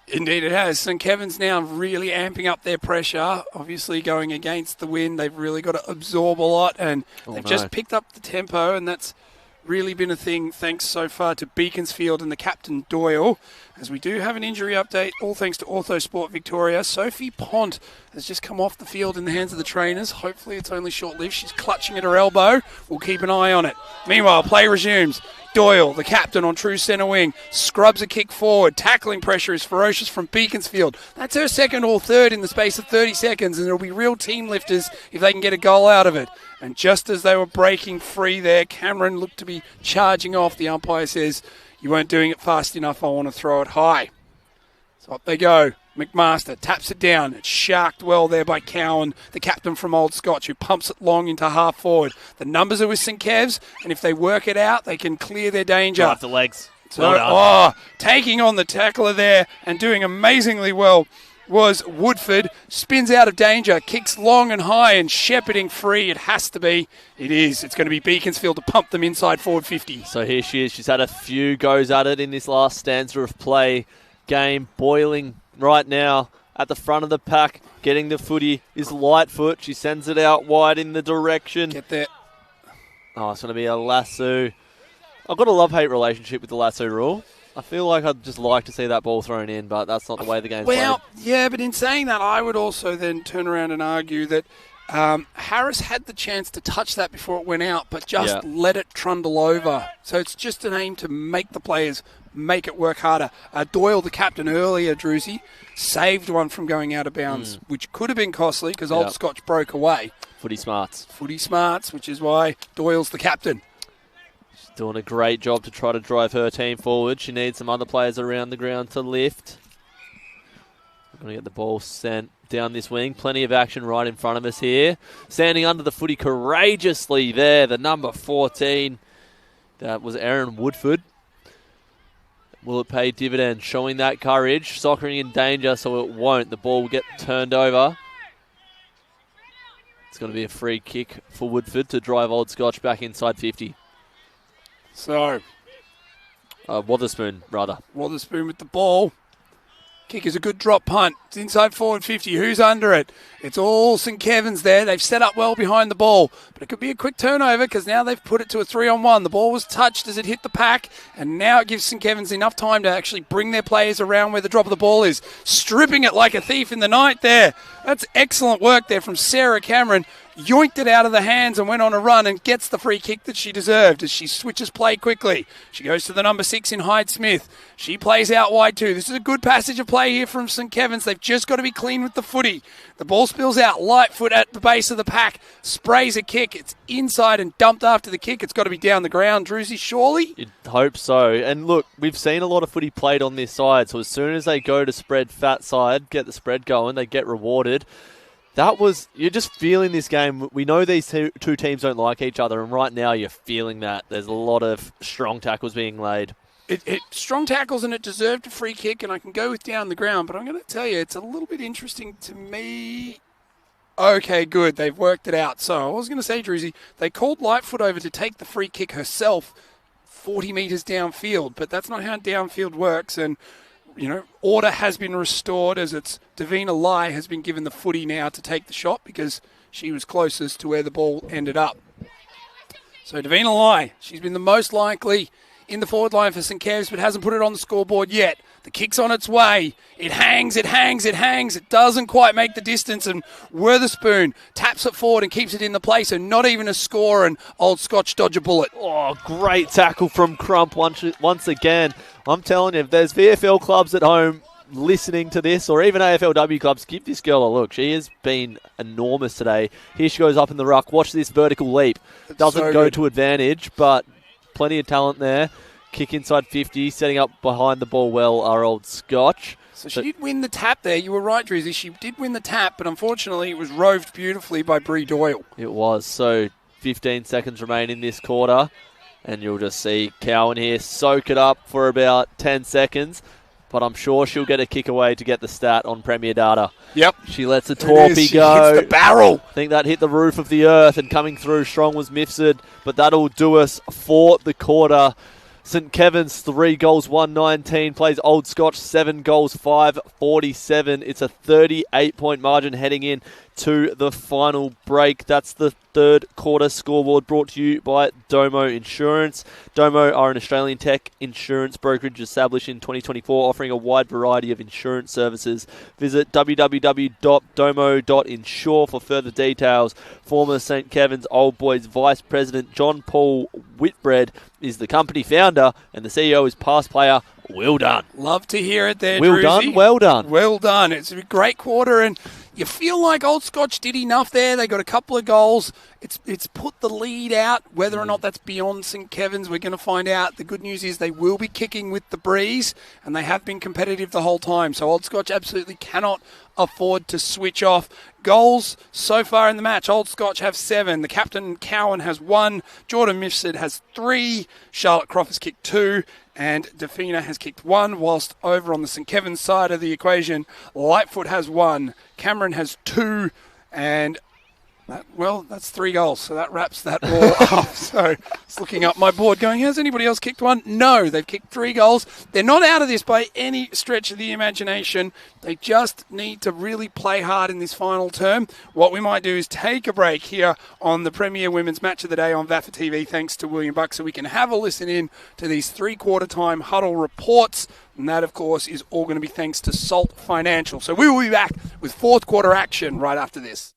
S1: Indeed it has. St Kevin's now really amping up their pressure. Obviously going against the wind. They've really got to absorb a lot, and they've just picked up the tempo, and that's really been a thing thanks so far to Beaconsfield and the captain Doyle. As we do have an injury update, all thanks to Orthosport Victoria. Sophie Pont has just come off the field in the hands of the trainers. Hopefully it's only short-lived. She's clutching at her elbow. We'll keep an eye on it. Meanwhile, play resumes. Doyle, the captain on true centre wing, scrubs a kick forward. Tackling pressure is ferocious from Beaconsfield. That's her second or third in the space of 30 seconds, and it'll be real team lifters if they can get a goal out of it. And just as they were breaking free there, Cameron looked to be charging off. The umpire says, "You weren't doing it fast enough. I want to throw it high." So up they go. McMaster taps it down. It's sharked well there by Cowan, the captain from Old Scotch, who pumps it long into half forward. The numbers are with St Kev's, and if they work it out, they can clear their danger.
S2: Drive the legs.
S1: So, taking on the tackler there and doing amazingly well was Woodford. Spins out of danger, kicks long and high, and shepherding free. It has to be. It is. It's going to be Beaconsfield to pump them inside forward 50.
S2: So here she is. She's had a few goes at it in this last stanza of play. Game boiling right now at the front of the pack. Getting the footy is Lightfoot. She sends it out wide in the direction.
S1: Get there.
S2: Oh, it's going to be a lasso. I've got a love-hate relationship with the lasso rule. I feel like I'd just like to see that ball thrown in, but that's not the way the game's played.
S1: Well, yeah, but in saying that, I would also then turn around and argue that Harris had the chance to touch that before it went out, but just let it trundle over. So it's just an aim to make the players make it work harder. Doyle, the captain earlier, Druzy, saved one from going out of bounds, which could have been costly because Old Scotch broke away.
S2: Footy smarts.
S1: Footy smarts, which is why Doyle's the captain.
S2: She's doing a great job to try to drive her team forward. She needs some other players around the ground to lift. We're going to get the ball sent down this wing. Plenty of action right in front of us here. Standing under the footy courageously there, the number 14. That was Erin Woodford. Will it pay dividends? Showing that courage. Soccering in danger, so it won't. The ball will get turned over. It's going to be a free kick for Woodford to drive Old Scotch back inside 50.
S1: So,
S2: Wotherspoon, rather.
S1: Wotherspoon with the ball. Kick is a good drop punt. It's inside forward 50. Who's under it? It's all St Kevin's there. They've set up well behind the ball. But it could be a quick turnover because now they've put it to a 3-on-1. The ball was touched as it hit the pack. And now it gives St Kevin's enough time to actually bring their players around where the drop of the ball is. Stripping it like a thief in the night there. That's excellent work there from Sarah Cameron. Yoinked it out of the hands and went on a run and gets the free kick that she deserved as she switches play quickly. She goes to the number 6 in Hyde Smith. She plays out wide too. This is a good passage of play here from St Kevin's. They've just got to be clean with the footy. The ball spills out. Lightfoot at the base of the pack. Sprays a kick. It's inside and dumped after the kick. It's got to be down the ground. Druzy, surely?
S2: You'd hope so. And look, we've seen a lot of footy played on this side. So as soon as they go to spread fat side, get the spread going, they get rewarded. You're just feeling this game. We know these two teams don't like each other, and right now you're feeling that. There's a lot of strong tackles being laid.
S1: Strong tackles, and it deserved a free kick, and I can go with down the ground, but I'm going to tell you, it's a little bit interesting to me. Okay, good. They've worked it out. So I was going to say, Druzy, they called Lightfoot over to take the free kick herself 40 metres downfield, but that's not how downfield works, and order has been restored as it's Davina Lai has been given the footy now to take the shot because she was closest to where the ball ended up. So Davina Lai, she's been the most likely in the forward line for St Kev's, but hasn't put it on the scoreboard yet. The kick's on its way. It hangs. It doesn't quite make the distance, and Witherspoon taps it forward and keeps it in the place, and not even a score, and Old Scotch dodge a bullet.
S2: Oh, great tackle from Crump once again. I'm telling you, if there's VFL clubs at home listening to this, or even AFLW clubs, give this girl a look. She has been enormous today. Here she goes up in the ruck. Watch this vertical leap. Doesn't go to advantage, but plenty of talent there. Kick inside 50, setting up behind the ball well, our Old Scotch.
S1: So she did win the tap there. You were right, Druzy. She did win the tap, but unfortunately it was roved beautifully by Bree Doyle.
S2: It was. So 15 seconds remain in this quarter, and you'll just see Cowan here soak it up for about 10 seconds. But I'm sure she'll get a kick away to get the stat on Premier Data.
S1: Yep.
S2: She lets a torpy go.
S1: Hits the barrel.
S2: I think that hit the roof of the earth, and coming through strong was Mifsud. But that'll do us for the quarter. St Kevin's 3 goals, 119. Plays Old Scotch 7 goals, 547. It's a 38-point margin heading in to the final break. That's the third quarter scoreboard, brought to you by Domo Insurance. Domo are an Australian tech insurance brokerage established in 2024, offering a wide variety of insurance services. Visit www.domo.insure for further details. Former St Kevin's Old Boys Vice President John Paul Whitbread is the company founder, and the CEO is past player. Well done.
S1: Love to hear it there,
S2: Well
S1: Druzy.
S2: done, well done.
S1: Well done. It's a great quarter, and you feel like Old Scotch did enough there. They got a couple of goals. It's put the lead out. Whether or not that's beyond St Kevin's, we're going to find out. The good news is they will be kicking with the breeze, and they have been competitive the whole time. So Old Scotch absolutely cannot afford to switch off. Goals so far in the match. Old Scotch have 7. The captain, Cowan, has 1. Jordan Mifsud has 3. Charlotte Croft has kicked 2. And Defina has kicked 1, whilst over on the St Kevin's side of the equation, Lightfoot has 1. Cameron has 2. And that's 3 goals, so that wraps that all up. So it's looking up my board going, has anybody else kicked 1? No, they've kicked 3 goals. They're not out of this by any stretch of the imagination. They just need to really play hard in this final term. What we might do is take a break here on the Premier Women's Match of the Day on VAFA TV, thanks to William Buck, so we can have a listen in to these 3-quarter time huddle reports. And that, of course, is all going to be thanks to Salt Financial. So we will be back with 4th quarter action right after this.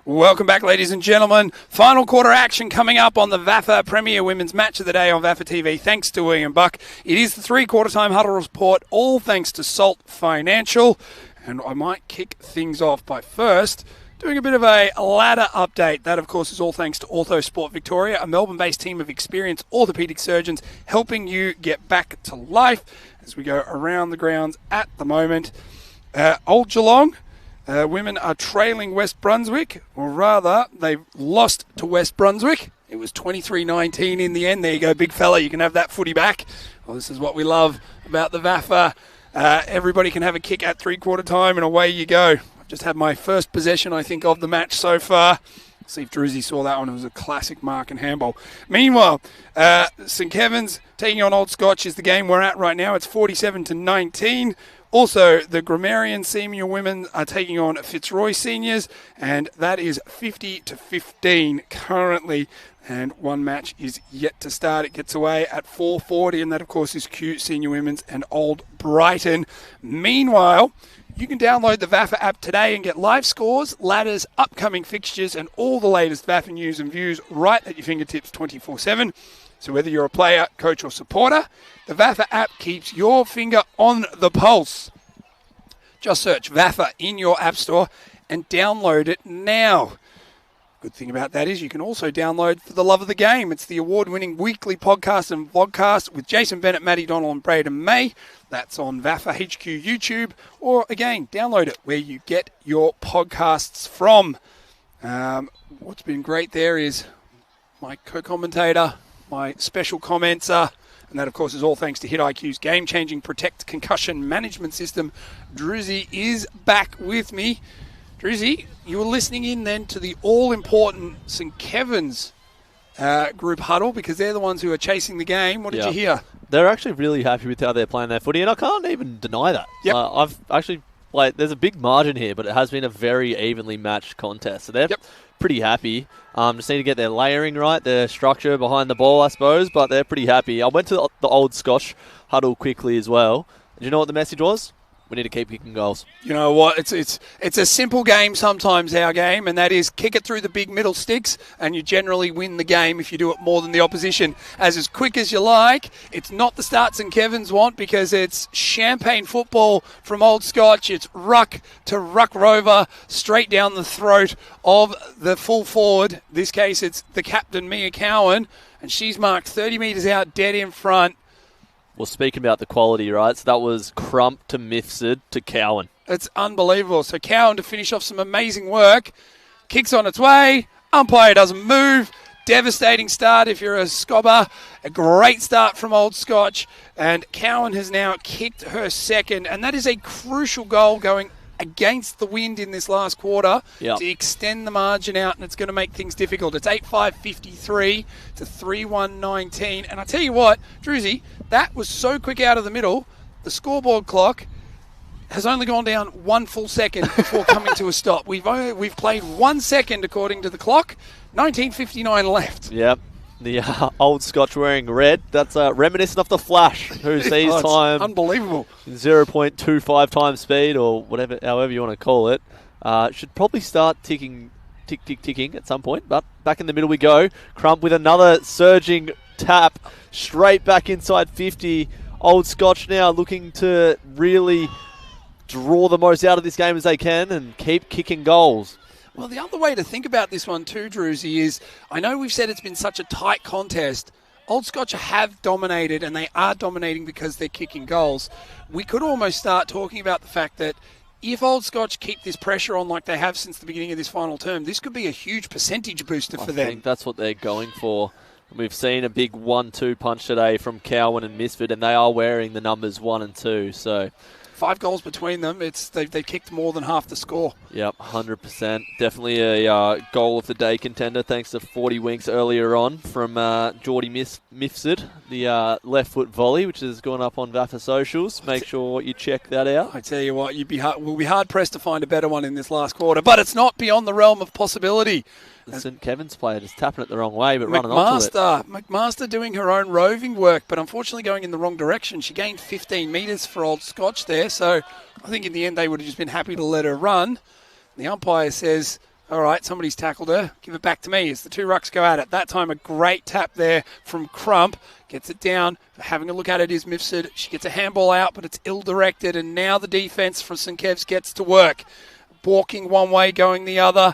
S1: Welcome back, ladies and gentlemen. Final quarter action coming up on the VAFA Premier Women's Match of the Day on VAFA TV. Thanks to William Buck. It is the 3-quarter time huddle report, all thanks to Salt Financial. And I might kick things off by first doing a bit of a ladder update. That, of course, is all thanks to Orthosport Victoria, a Melbourne-based team of experienced orthopaedic surgeons helping you get back to life as we go around the grounds at the moment. Old Geelong, women are trailing West Brunswick, or rather, they've lost to West Brunswick. It was 23-19 in the end. There you go, big fella. You can have that footy back. Well, this is what we love about the VAFA. Everybody can have a kick at three-quarter time, and away you go. I've just had my first possession, I think, of the match so far. See if Druzy saw that one. It was a classic mark and handball. Meanwhile, St Kevin's taking on Old Scotch is the game we're at right now. It's 47-19. Also, the Grammarian senior women are taking on Fitzroy seniors, and that is 50-15 currently. And one match is yet to start. It gets away at 4:40, and that, of course, is Q Senior Women's and Old Brighton. Meanwhile, you can download the VAFA app today and get live scores, ladders, upcoming fixtures, and all the latest VAFA news and views right at your fingertips 24/7. So whether you're a player, coach, or supporter, the VAFA app keeps your finger on the pulse. Just search VAFA in your app store and download it now. Good thing about that is you can also download For the Love of the Game. It's the award-winning weekly podcast and vlogcast with Jason Bennett, Matty Donald, and Braden May. That's on VAFA HQ YouTube, or again, download it where you get your podcasts from. What's been great there is my co-commentator, my special commenter, and that, of course, is all thanks to HitIQ's game-changing Protect Concussion Management System. Druzy is back with me. Druzy, you were listening in then to the all-important St Kevin's group huddle because they're the ones who are chasing the game. What did you hear?
S2: They're actually really happy with how they're playing their footy, and I can't even deny that.
S1: Yep.
S2: I've actually, there's a big margin here, but it has been a very evenly matched contest. So they're pretty happy. Just need to get their layering right, their structure behind the ball, I suppose, but they're pretty happy. I went to the Old Scotch huddle quickly as well. Do you know what the message was? We need to keep kicking goals. You
S1: know what? It's a simple game sometimes, our game, and that is kick it through the big middle sticks, and you generally win the game if you do it more than the opposition. As quick as you like. It's not the start St Kevin's want because it's champagne football from Old Scotch. It's ruck to ruck rover, straight down the throat of the full forward. In this case, it's the captain, Mia Cowan, and she's marked 30 metres out, dead in front.
S2: Well, speaking about the quality, right? So that was Crump to Mifsud to Cowan.
S1: It's unbelievable. So Cowan to finish off some amazing work. Kicks on its way. Umpire doesn't move. Devastating start if you're a scobber. A great start from Old Scotch. And Cowan has now kicked her second. And that is a crucial goal going against the wind in this last quarter to extend the margin out, and it's going to make things difficult. It's 8-5-53 to 3-1-19. And I tell you what, Druzy, that was so quick out of the middle, the scoreboard clock has only gone down 1 full second before coming to a stop. We've played 1 second according to the clock, 19:59 left.
S2: Yep. The Old Scotch wearing red. That's reminiscent of the Flash, who sees time
S1: unbelievable
S2: 0.25 times speed, or whatever, however you want to call it. Should probably start ticking at some point. But back in the middle we go. Crump with another surging tap straight back inside 50. Old Scotch now looking to really draw the most out of this game as they can and keep kicking goals.
S1: Well, the other way to think about this one too, Druzy, is I know we've said it's been such a tight contest. Old Scotch have dominated, and they are dominating because they're kicking goals. We could almost start talking about the fact that if Old Scotch keep this pressure on like they have since the beginning of this final term, this could be a huge percentage booster for them.
S2: I think that's what they're going for. We've seen a big 1-2 punch today from Cowan and Misford, and they are wearing the numbers 1 and 2, so
S1: 5 goals between them. They've kicked more than half the score.
S2: Yep, 100%. Definitely a goal of the day contender, thanks to 40 winks earlier on from Geordie Mifsud, the left foot volley, which has gone up on VAFA socials. Make sure you check that out.
S1: I tell you what, we'll be hard pressed to find a better one in this last quarter, but it's not beyond the realm of possibility.
S2: The St Kevin's player just tapping it the wrong way, but running onto it.
S1: McMaster doing her own roving work, but unfortunately going in the wrong direction. She gained 15 metres for Old Scotch there, so I think in the end they would have just been happy to let her run. The umpire says All right, somebody's tackled her. Give it back to me as the two rucks go at it. That time a great tap there from Crump. Gets it down. Having a look at it is Mifsud. She gets a handball out, but it's ill-directed. And now the defence for St Kev's gets to work. Walking one way, going the other.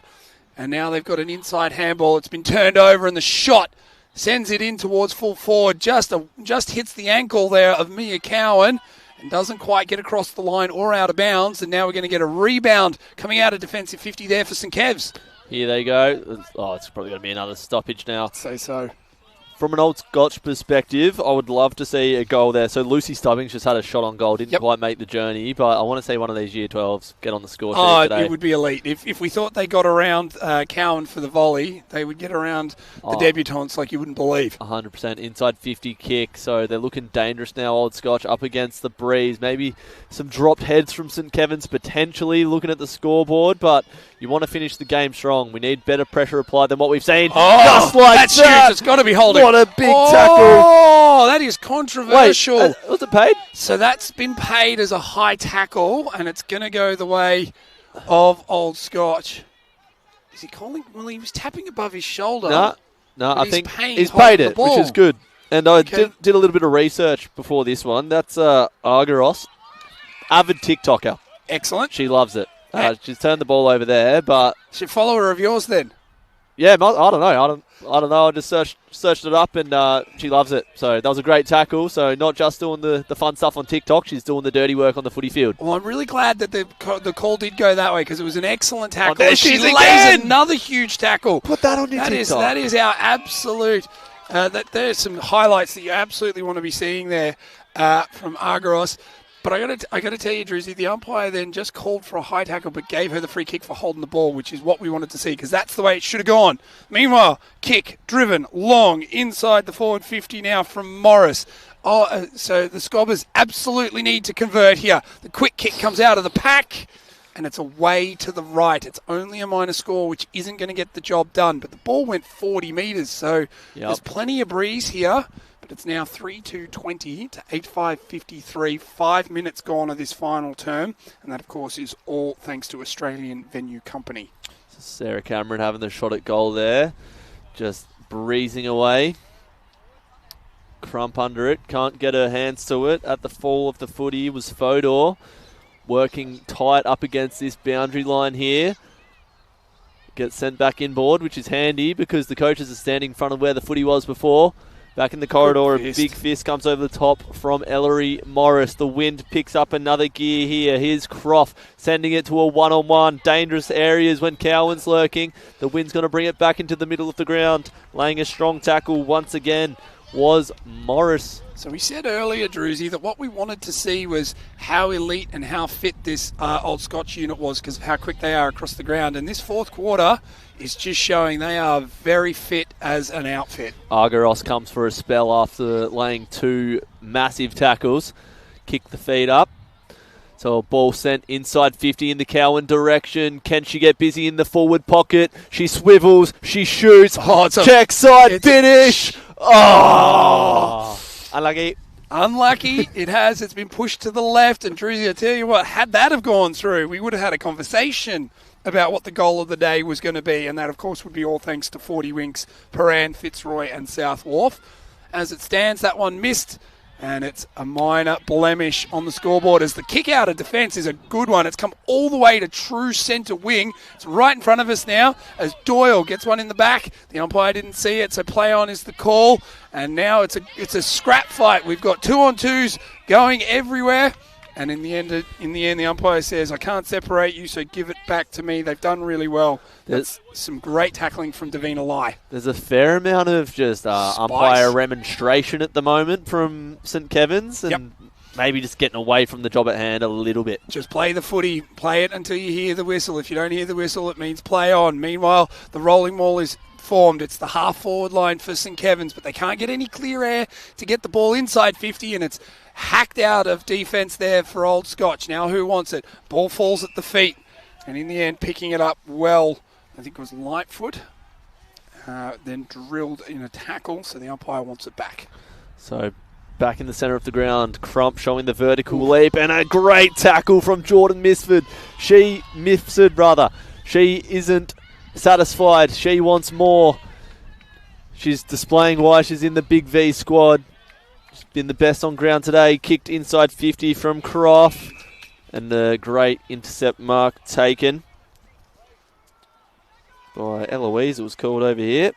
S1: And now they've got an inside handball. It's been turned over and the shot sends it in towards full forward. Just hits the ankle there of Mia Cowan. And doesn't quite get across the line or out of bounds. And now we're going to get a rebound coming out of defensive 50 there for St Kev's.
S2: Here they go. Oh, it's probably going to be another stoppage now.
S1: I'd say so.
S2: From an Old Scotch perspective, I would love to see a goal there. So Lucy Stubbings just had a shot on goal, didn't quite make the journey, but I want to see one of these Year 12s get on the score sheet today.
S1: It would be elite. If we thought they got around Cowan for the volley, they would get around the debutantes like you wouldn't believe.
S2: 100% inside 50 kick, so they're looking dangerous now, Old Scotch, up against the breeze. Maybe some dropped heads from St Kevin's potentially looking at the scoreboard, but you want to finish the game strong. We need better pressure applied than what we've seen. Just like
S1: that's
S2: that.
S1: Huge. It's got to be holding.
S2: What a big tackle.
S1: Oh, that is controversial.
S2: Wait, was it paid?
S1: So that's been paid as a high tackle, and it's going to go the way of Old Scotch. Is he calling? Well, he was tapping above his shoulder.
S2: No, I think he's paid it, which is good. And I did a little bit of research before this one. That's Argyros, avid TikToker.
S1: Excellent.
S2: She loves it. She's turned the ball over there, but
S1: she's a follower of yours then.
S2: Yeah, I don't know. I don't know. I just searched it up, and she loves it. So that was a great tackle. So not just doing the fun stuff on TikTok, she's doing the dirty work on the footy field.
S1: Well, I'm really glad that the call did go that way because it was an excellent tackle.
S2: There
S1: she
S2: she's
S1: lays
S2: again.
S1: Another huge tackle.
S2: Put that on your TikTok.
S1: That is our absolute. There's some highlights that you absolutely want to be seeing there from Argyros. But I got to tell you, Druzy, the umpire then just called for a high tackle but gave her the free kick for holding the ball, which is what we wanted to see because that's the way it should have gone. Meanwhile, kick, driven, long, inside the forward 50 now from Morris. So the Scobbers absolutely need to convert here. The quick kick comes out of the pack and it's away to the right. It's only a minor score, which isn't going to get the job done. But the ball went 40 metres, so there's plenty of breeze here. It's now 3-2-20 to 8-5-53. 5 minutes gone of this final term. And that, of course, is all thanks to Australian Venue Company.
S2: Sarah Cameron having the shot at goal there. Just breezing away. Crump under it. Can't get her hands to it. At the fall of the footy was Fodor. Working tight up against this boundary line here. Gets sent back inboard, which is handy because the coaches are standing in front of where the footy was before. Back in the corridor, a big fist comes over the top from Ellery Morris. The wind picks up another gear here. Here's Croft sending it to a one-on-one. Dangerous areas when Cowan's lurking. The wind's going to bring it back into the middle of the ground. Laying a strong tackle once again was Morris.
S1: So we said earlier, Druzy, that what we wanted to see was how elite and how fit this Old Scotch unit was because of how quick they are across the ground. And this fourth quarter is just showing they are very fit as an outfit.
S2: Argyros comes for a spell after laying 2 massive tackles. Kick the feet up. So a ball sent inside 50 in the Cowan direction. Can she get busy in the forward pocket? She swivels. She shoots. Check side finish. Unlucky.
S1: Unlucky. It has. It's been pushed to the left. And Druzy, I tell you what, had that have gone through, we would have had a conversation about what the goal of the day was going to be. And that, of course, would be all thanks to 40 Winks, Paran, Fitzroy and South Wharf. As it stands, that one missed. And it's a minor blemish on the scoreboard as the kick out of defence is a good one. It's come all the way to true centre wing. It's right in front of us now as Doyle gets one in the back. The umpire didn't see it, so play on is the call. And now it's a scrap fight. We've got 2-on-2s going everywhere. And in the end, the umpire says, I can't separate you, so give it back to me. They've done really well. That's some great tackling from Davina Lai.
S2: There's a fair amount of just umpire remonstration at the moment from St Kevin's and maybe just getting away from the job at hand a little bit.
S1: Just play the footy. Play it until you hear the whistle. If you don't hear the whistle, it means play on. Meanwhile, the rolling maul is formed. It's the half-forward line for St Kevin's, but they can't get any clear air to get the ball inside 50, and it's hacked out of defence there for Old Scotch. Now who wants it? Ball falls at the feet, and in the end, picking it up well, I think it was Lightfoot, then drilled in a tackle, so the umpire wants it back.
S2: So back in the centre of the ground, Crump showing the vertical leap, and a great tackle from Jordan Mifsud. She isn't satisfied. She wants more. She's displaying why she's in the Big V squad. She's been the best on ground today. Kicked inside 50 from Croft. And a great intercept mark taken by Eloise. It was called over here.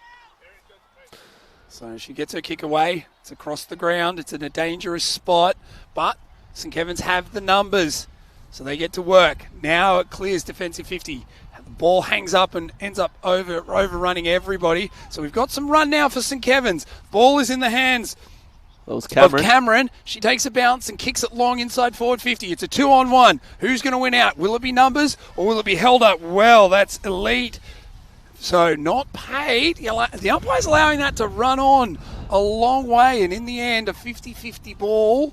S1: So she gets her kick away. It's across the ground. It's in a dangerous spot. But St. Kevin's have the numbers. So they get to work. Now it clears defensive 50. The ball hangs up and ends up overrunning everybody. So we've got some run now for St. Kevin's. Ball is in the hands
S2: of Cameron.
S1: She takes a bounce and kicks it long inside forward 50. It's a 2-on-1. Who's going to win out? Will it be numbers or will it be held up? Well, that's elite. So not paid. The umpire's allowing that to run on a long way. And in the end, a 50-50 ball.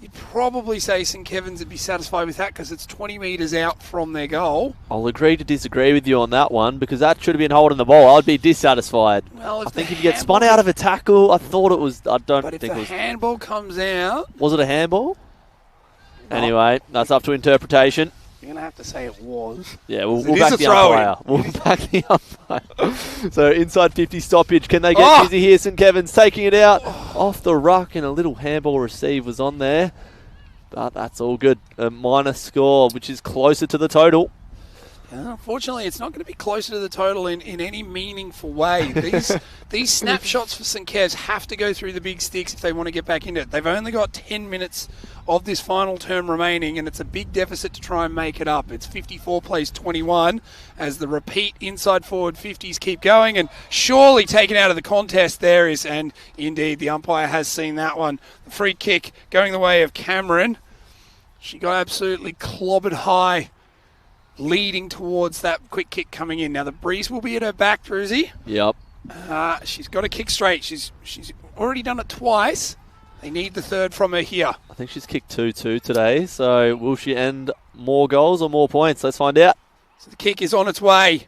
S1: You'd probably say St. Kevin's would be satisfied with that because it's 20 metres out from their goal.
S2: I'll agree to disagree with you on that one because that should have been holding the ball. I'd be dissatisfied.
S1: Well,
S2: I think if you get spun out of a tackle, I thought it was. I don't
S1: but if
S2: think
S1: the
S2: it was.
S1: handball comes out.
S2: Was it a handball?
S1: No.
S2: Anyway, that's up to interpretation.
S1: You're going to have to say it was.
S2: Yeah, we'll back the umpire. We'll back the umpire. So inside 50 stoppage. Can they get busy here? St. Kevin's taking it out off the ruck, and a little handball receive was on there. But that's all good. A minor score, which is closer to the total.
S1: Yeah, unfortunately, it's not going to be closer to the total in any meaningful way. These snapshots for St. Kev's have to go through the big sticks if they want to get back into it. They've only got 10 minutes of this final term remaining, and it's a big deficit to try and make it up. It's 54 plays 21 as the repeat inside forward 50s keep going, and surely taken out of the contest there is, and indeed the umpire has seen that one. The free kick going the way of Cameron. She got absolutely clobbered high, leading towards that quick kick coming in. Now the breeze will be at her back, Druzy.
S2: Yep.
S1: She's got to kick straight. She's already done it twice. They need the third from her here.
S2: I think she's kicked 2-2 today. So will she end more goals or more points? Let's find out.
S1: So the kick is on its way.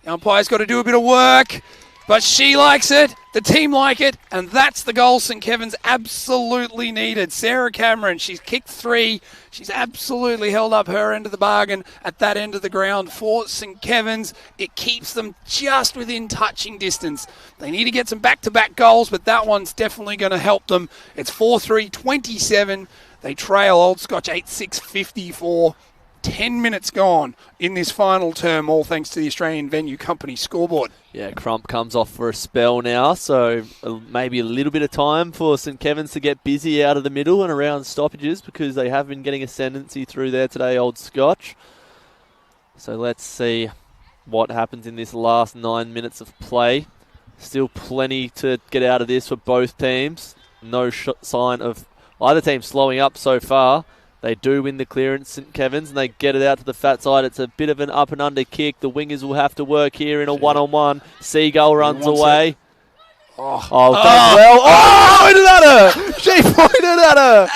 S1: The umpire's got to do a bit of work, but she likes it. The team like it, and that's the goal St. Kevin's absolutely needed. Sarah Cameron, she's kicked 3. She's absolutely held up her end of the bargain at that end of the ground for St. Kevin's. It keeps them just within touching distance. They need to get some back-to-back goals, but that one's definitely going to help them. It's 4-3-27. They trail Old Scotch 8-6-54. 10 minutes gone in this final term, all thanks to the Australian Venue Company scoreboard.
S2: Yeah, Crump comes off for a spell now, so maybe a little bit of time for St. Kevin's to get busy out of the middle and around stoppages because they have been getting ascendancy through there today, Old Scotch. So let's see what happens in this last 9 minutes of play. Still plenty to get out of this for both teams. No sign of either team slowing up so far. They do win the clearance, St. Kevin's, and they get it out to the fat side. It's a bit of an up and under kick. The wingers will have to work here in a one-on-one. Seagull runs away. Well. Pointed at her! She pointed at her!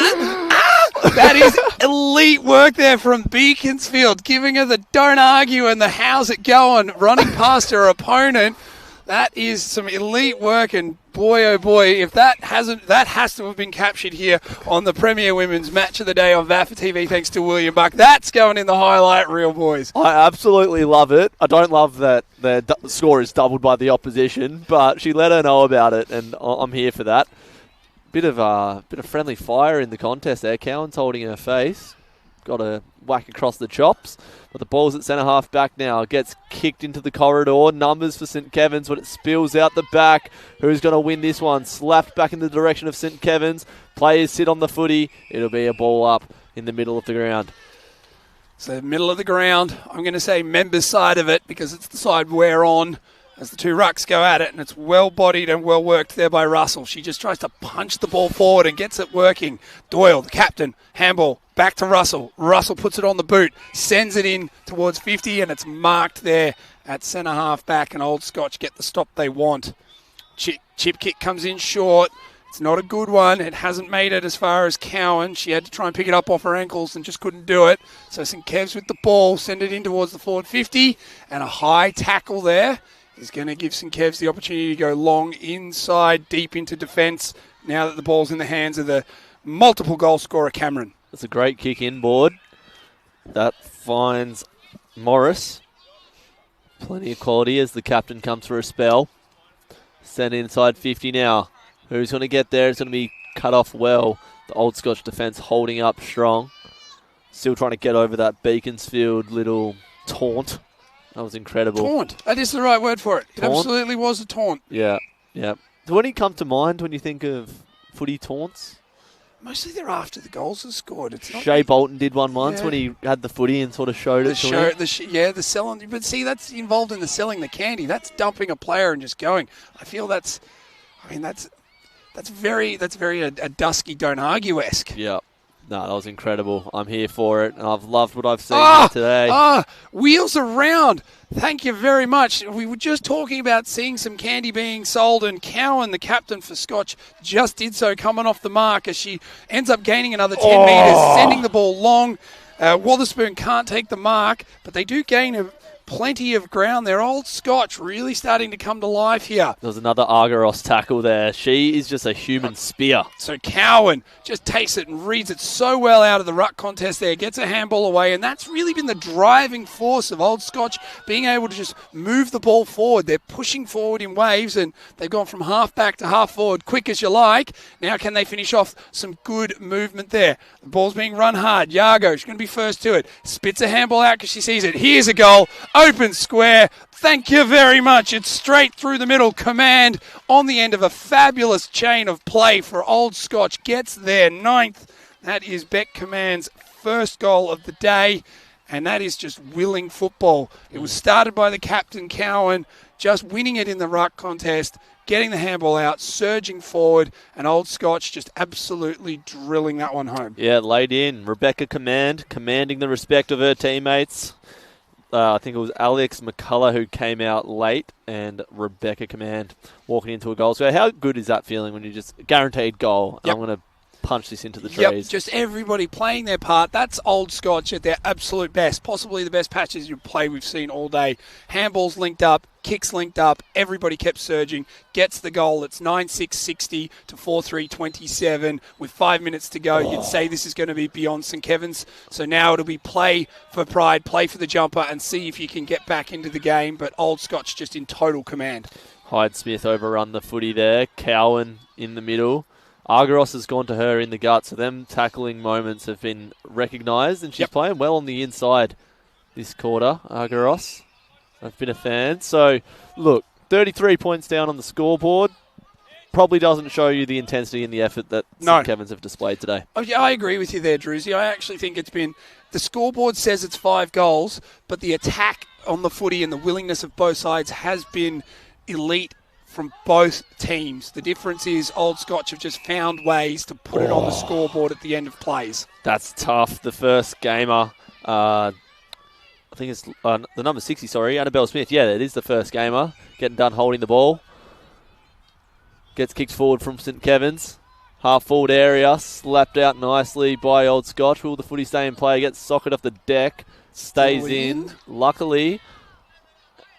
S1: That is elite work there from Beaconsfield, giving her the don't argue and the how's it going, running past her opponent. That is some elite work, and boy, oh boy, if that has to have been captured here on the Premier Women's Match of the Day on VAFA TV, thanks to William Buck. That's going in the highlight reel, boys.
S2: I absolutely love it. I don't love that the score is doubled by the opposition, but she let her know about it, and I'm here for that. Bit of friendly fire in the contest there. Cowan's holding her face. Got a whack across the chops. But the ball's at centre-half back now. Gets kicked into the corridor. Numbers for St. Kevin's, but it spills out the back. Who's going to win this one? Slapped back in the direction of St. Kevin's. Players sit on the footy. It'll be a ball up in the middle of the ground.
S1: So middle of the ground. I'm going to say members' side of it because it's the side we're on. As the two rucks go at it, and it's well-bodied and well-worked there by Russell. She just tries to punch the ball forward and gets it working. Doyle, the captain, handball, back to Russell. Russell puts it on the boot, sends it in towards 50, and it's marked there at centre-half back, and Old Scotch get the stop they want. Chip kick comes in short. It's not a good one. It hasn't made it as far as Cowan. She had to try and pick it up off her ankles and just couldn't do it. So St. Kev's with the ball, send it in towards the forward 50, and a high tackle there is going to give St. Kev's the opportunity to go long inside, deep into defence, now that the ball's in the hands of the multiple goal scorer, Cameron.
S2: That's a great kick inboard. That finds Morris. Plenty of quality as the captain comes for a spell. Sent inside 50 now. Who's going to get there? It's going to be cut off well. The Old Scotch defence holding up strong. Still trying to get over that Beaconsfield little taunt. That was incredible.
S1: Taunt. That is the right word for it.
S2: Taunt?
S1: It absolutely was a taunt.
S2: Yeah, yeah. So what do you come to mind when you think of footy taunts?
S1: Mostly they're after the goals are scored. It's not
S2: Shea Bolton did one once when he had the footy and sort of showed it to him.
S1: the selling. But see, that's involved in the selling the candy. That's dumping a player and just going. I feel that's very a Dusky Don't Argue-esque.
S2: Yeah. No, that was incredible. I'm here for it, and I've loved what I've seen here today.
S1: Wheels around. Thank you very much. We were just talking about seeing some candy being sold, and Cowan, the captain for Scotch, just did so, coming off the mark as she ends up gaining another 10 metres, sending the ball long. Wotherspoon can't take the mark, but they do gain plenty of ground there. Old Scotch really starting to come to life here.
S2: There was another Argyros tackle there. She is just a human spear.
S1: So Cowan just takes it and reads it so well out of the ruck contest there, gets a handball away, and that's really been the driving force of Old Scotch, being able to just move the ball forward. They're pushing forward in waves, and they've gone from half back to half forward quick as you like. Now can they finish off some good movement there? The ball's being run hard. Yago, she's going to be first to it. Spits a handball out because she sees it. Here's a goal. Open square. Thank you very much. It's straight through the middle. Command on the end of a fabulous chain of play for Old Scotch. Gets their 9th. That is Beck Command's first goal of the day. And that is just willing football. It was started by the captain, Cowan, just winning it in the ruck contest, getting the handball out, surging forward, and Old Scotch just absolutely drilling that one home.
S2: Yeah, laid in. Rebecca commanding the respect of her teammates. I think it was Alex McCullough who came out late, and Rebecca Command walking into a goal. So how good is that feeling when you just guaranteed goal?
S1: Yep.
S2: I'm going to punch this into the trees.
S1: Yep, just everybody playing their part. That's Old Scotch at their absolute best. Possibly the best patches you play we've seen all day. Handballs linked up, kicks linked up, everybody kept surging, gets the goal. It's 9-6-60 to 4-3-27 with 5 minutes to go. You'd say this is going to be beyond St. Kevin's. So now it'll be play for pride, play for the jumper, and see if you can get back into the game. But Old Scotch just in total command.
S2: Hyde-Smith overrun the footy there. Cowan in the middle. Argyros has gone to her in the gut, so them tackling moments have been recognised, and she's playing well on the inside this quarter, Argyros. I've been a fan. So, look, 33 points down on the scoreboard. Probably doesn't show you the intensity and the effort that St. Kevin's have displayed today.
S1: Oh, yeah, I agree with you there, Druzy. I actually think it's been... The scoreboard says it's 5 goals, but the attack on the footy and the willingness of both sides has been elite from both teams. The difference is Old Scotch have just found ways to put it on the scoreboard at the end of plays.
S2: That's tough. The first gamer, I think it's the number 60, Annabelle Smith. Yeah, it is the first gamer. Getting done holding the ball. Gets kicked forward from St. Kevin's. Half forward area, slapped out nicely by Old Scotch. Will the footy stay in play? Gets socket off the deck. Stays in. Luckily.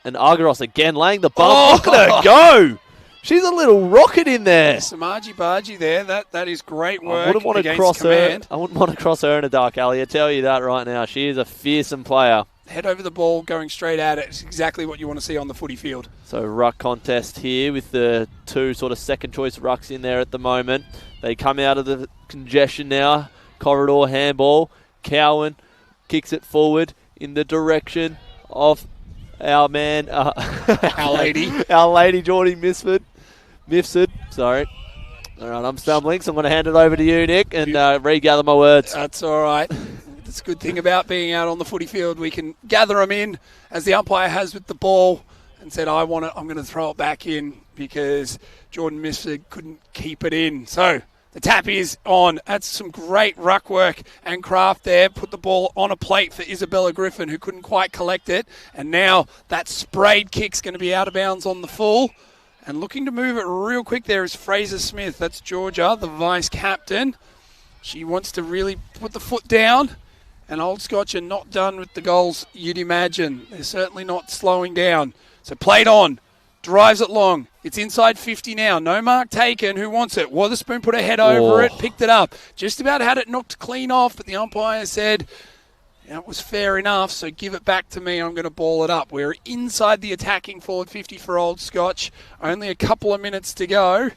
S2: And Argyros again laying the bump. Look at her go! She's a little rocket in there.
S1: Some argy-bargy there. That is great work.
S2: I wouldn't want to cross
S1: Command.
S2: her. I wouldn't want to cross her in a dark alley. I tell you that right now. She is a fearsome player.
S1: Head over the ball, going straight at it. It's exactly what you want to see on the footy field.
S2: So ruck contest here with the two sort of second choice rucks in there at the moment. They come out of the congestion now. Corridor handball. Cowan kicks it forward in the direction of our man,
S1: Our Lady
S2: Geordie Mifsud. Sorry. All right, I'm stumbling, so I'm going to hand it over to you, Nick, and regather my words.
S1: That's all right. That's a good thing about being out on the footy field. We can gather them in, as the umpire has with the ball, and said, I want it, I'm going to throw it back in because Jordan Mifsud couldn't keep it in. So the tap is on. That's some great ruck work and craft there. Put the ball on a plate for Isabella Griffin, who couldn't quite collect it. And now that sprayed kick's going to be out of bounds on the full. And looking to move it real quick there is Fraser Smith. That's Georgia, the vice captain. She wants to really put the foot down. And Old Scotch are not done with the goals, you'd imagine. They're certainly not slowing down. So played on. Drives it long. It's inside 50 now. No mark taken. Who wants it? Wotherspoon put her head over it, picked it up. Just about had it knocked clean off, but the umpire said That was fair enough, so give it back to me. I'm going to ball it up. We're inside the attacking forward 50 for Old Scotch. Only a couple of minutes to go.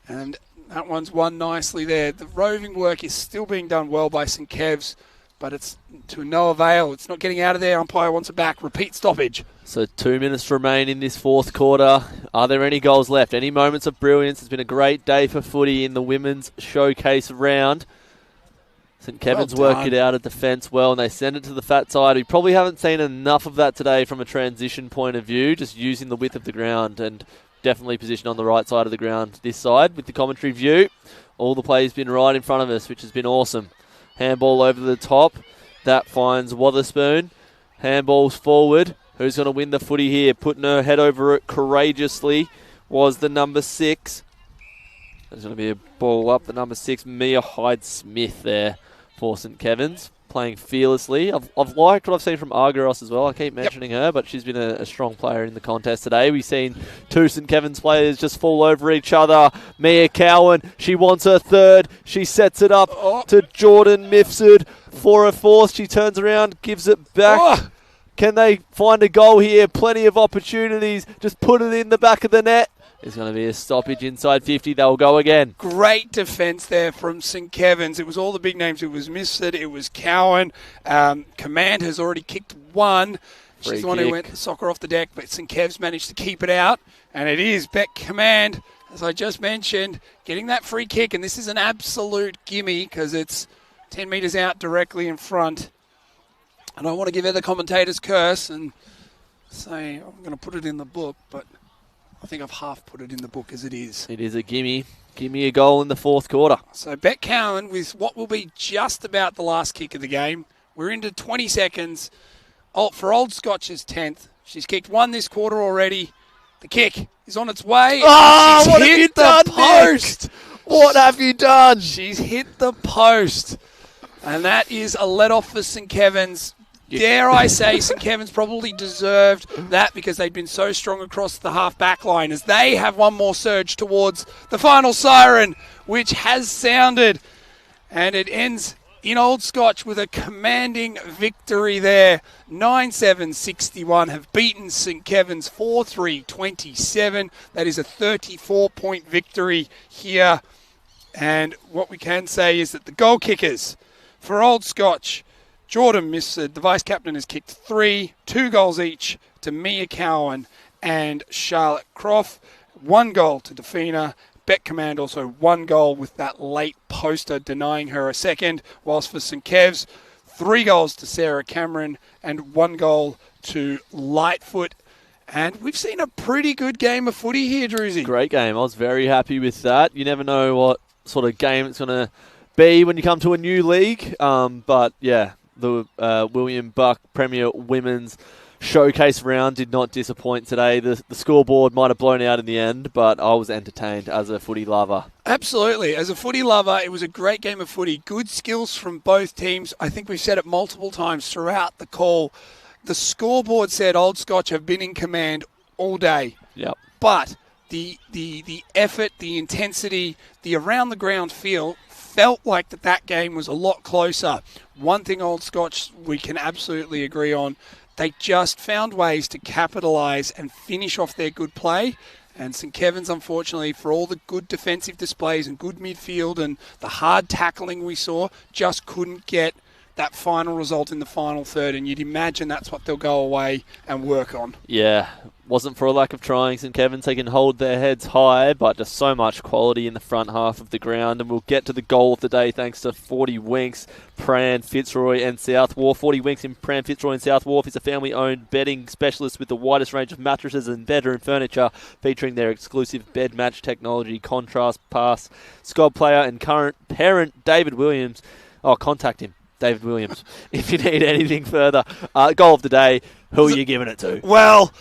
S1: And that one's won nicely there. The roving work is still being done well by St. Kev's, but it's to no avail. It's not getting out of there. Umpire wants it back. Repeat stoppage.
S2: So 2 minutes remain in this fourth quarter. Are there any goals left? Any moments of brilliance? It's been a great day for footy in the women's showcase round. St. Kevin's work it out at defence well, and they send it to the fat side. We probably haven't seen enough of that today from a transition point of view, just using the width of the ground, and definitely positioned on the right side of the ground this side with the commentary view. All the play's been right in front of us, which has been awesome. Handball over the top. That finds Wotherspoon. Handballs forward. Who's going to win the footy here? Putting her head over it courageously was the number 6. There's going to be a ball up. The number 6, Mia Hyde-Smith there for St. Kevin's, playing fearlessly. I've liked what I've seen from Argyros as well. I keep mentioning her, but she's been a strong player in the contest today. We've seen 2 St. Kevin's players just fall over each other. Mia Cowan, she wants her third. She sets it up to Jordan Mifsud for a fourth. She turns around, gives it back. Can they find a goal here? Plenty of opportunities. Just put it in the back of the net. There's going to be a stoppage inside 50. They'll go again.
S1: Great defence there from St. Kevin's. It was all the big names. It was Mifsud. It was Cowan. Command has already kicked one. She's the one who went the soccer off the deck, but St. Kev's managed to keep it out. And it is Beck Command, as I just mentioned, getting that free kick. And this is an absolute gimme because it's 10 metres out directly in front. I don't want to give her the commentator's curse and say I'm going to put it in the book, but I think I've half put it in the book as it is.
S2: It is a gimme. Give me a goal in the fourth quarter.
S1: So Beck Cowan with what will be just about the last kick of the game. We're into 20 seconds. For Old Scotch's 10th. She's kicked one this quarter already. The kick is on its way.
S2: Oh, what have you done, post? What have you done?
S1: She's hit the post. And that is a let-off for St. Kevin's. Dare I say St. Kevin's probably deserved that because they'd been so strong across the half-back line as they have one more surge towards the final siren, which has sounded. And it ends in Old Scotch with a commanding victory there. 9-7-61 have beaten St. Kevin's 4-3-27. That is a 34-point victory here. And what we can say is that the goal kickers for Old Scotch, Jordan Mifsud, the vice-captain, has kicked 3, 2 goals each to Mia Cowan and Charlotte Croft. 1 goal to Defina. Beck Command also 1 goal with that late poster denying her a second. Whilst for St. Kev's, 3 goals to Sarah Cameron and 1 goal to Lightfoot. And we've seen a pretty good game of footy here, Druzy.
S2: Great game. I was very happy with that. You never know what sort of game it's going to be when you come to a new league. But, yeah. The William Buck Premier Women's Showcase round did not disappoint today. The scoreboard might have blown out in the end, but I was entertained as a footy lover.
S1: Absolutely. As a footy lover, it was a great game of footy. Good skills from both teams. I think we've said it multiple times throughout the call. The scoreboard said Old Scotch have been in command all day.
S2: Yep.
S1: But the effort, the intensity, the around-the-ground feel felt like that game was a lot closer. One thing Old Scotch we can absolutely agree on, they just found ways to capitalise and finish off their good play. And St. Kevin's, unfortunately, for all the good defensive displays and good midfield and the hard tackling we saw, just couldn't get that final result in the final third. And you'd imagine that's what they'll go away and work on.
S2: Yeah, wasn't for a lack of trying. St. Kevin's, they can hold their heads high, but just so much quality in the front half of the ground. And we'll get to the goal of the day thanks to 40 Winks, Pran, Fitzroy and South Wharf. 40 Winks in Pran, Fitzroy and South Wharf is a family-owned bedding specialist with the widest range of mattresses and bedroom furniture, featuring their exclusive bed match technology. Contrast Pass, Scott player and current parent David Williams. Contact him, David Williams, if you need anything further. Goal of the day, who are you giving it to?
S1: Well,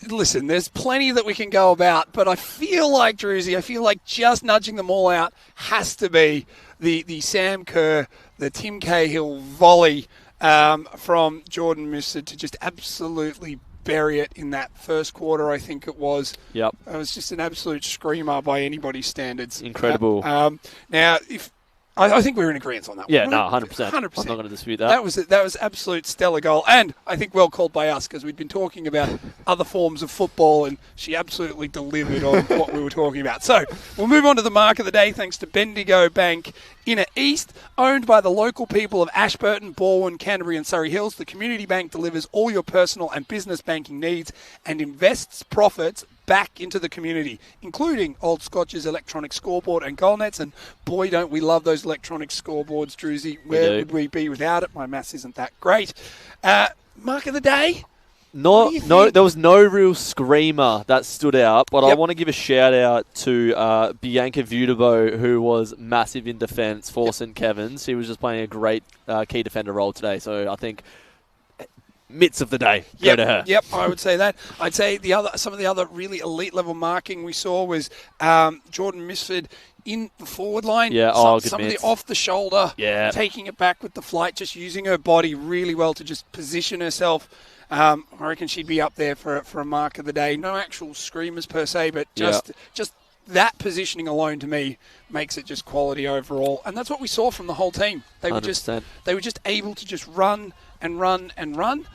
S1: listen, there's plenty that we can go about, but I feel like, Druzy, just nudging them all out has to be the Sam Kerr, the Tim Cahill volley from Jordan Mifsud to just absolutely bury it in that first quarter, I think it was.
S2: Yep.
S1: It was just an absolute screamer by anybody's standards.
S2: Incredible.
S1: Now, if I think we're in agreement on that one.
S2: Yeah, no, 100%.
S1: 100%.
S2: I'm not going to dispute that.
S1: That was absolute stellar goal, and I think well called by us because we'd been talking about other forms of football, and she absolutely delivered on what we were talking about. So we'll move on to the mark of the day, thanks to Bendigo Bank Inner East, owned by the local people of Ashburton, Balwyn, Canterbury and Surrey Hills. The community bank delivers all your personal and business banking needs and invests profits back into the community, including Old Scotch's electronic scoreboard and goal nets. And boy, don't we love those electronic scoreboards, Druzy. Where would we be without it? My maths isn't that great. Mark of the day?
S2: No, there was no real screamer that stood out, but I want to give a shout out to Bianca Vudebo, who was massive in defence for St. Kevin's. She was just playing a great key defender role today, so I think mitts of the day go to her.
S1: Yep, I would say that. I'd say some of the other really elite level marking we saw was Jordan Misford in the forward line.
S2: Yeah,
S1: some of the off the shoulder, taking it back with the flight, just using her body really well to just position herself. I reckon she'd be up there for a mark of the day. No actual screamers per se, but just that positioning alone to me makes it just quality overall. And that's what we saw from the whole team. They were
S2: 100%.
S1: just able to just run and run and run.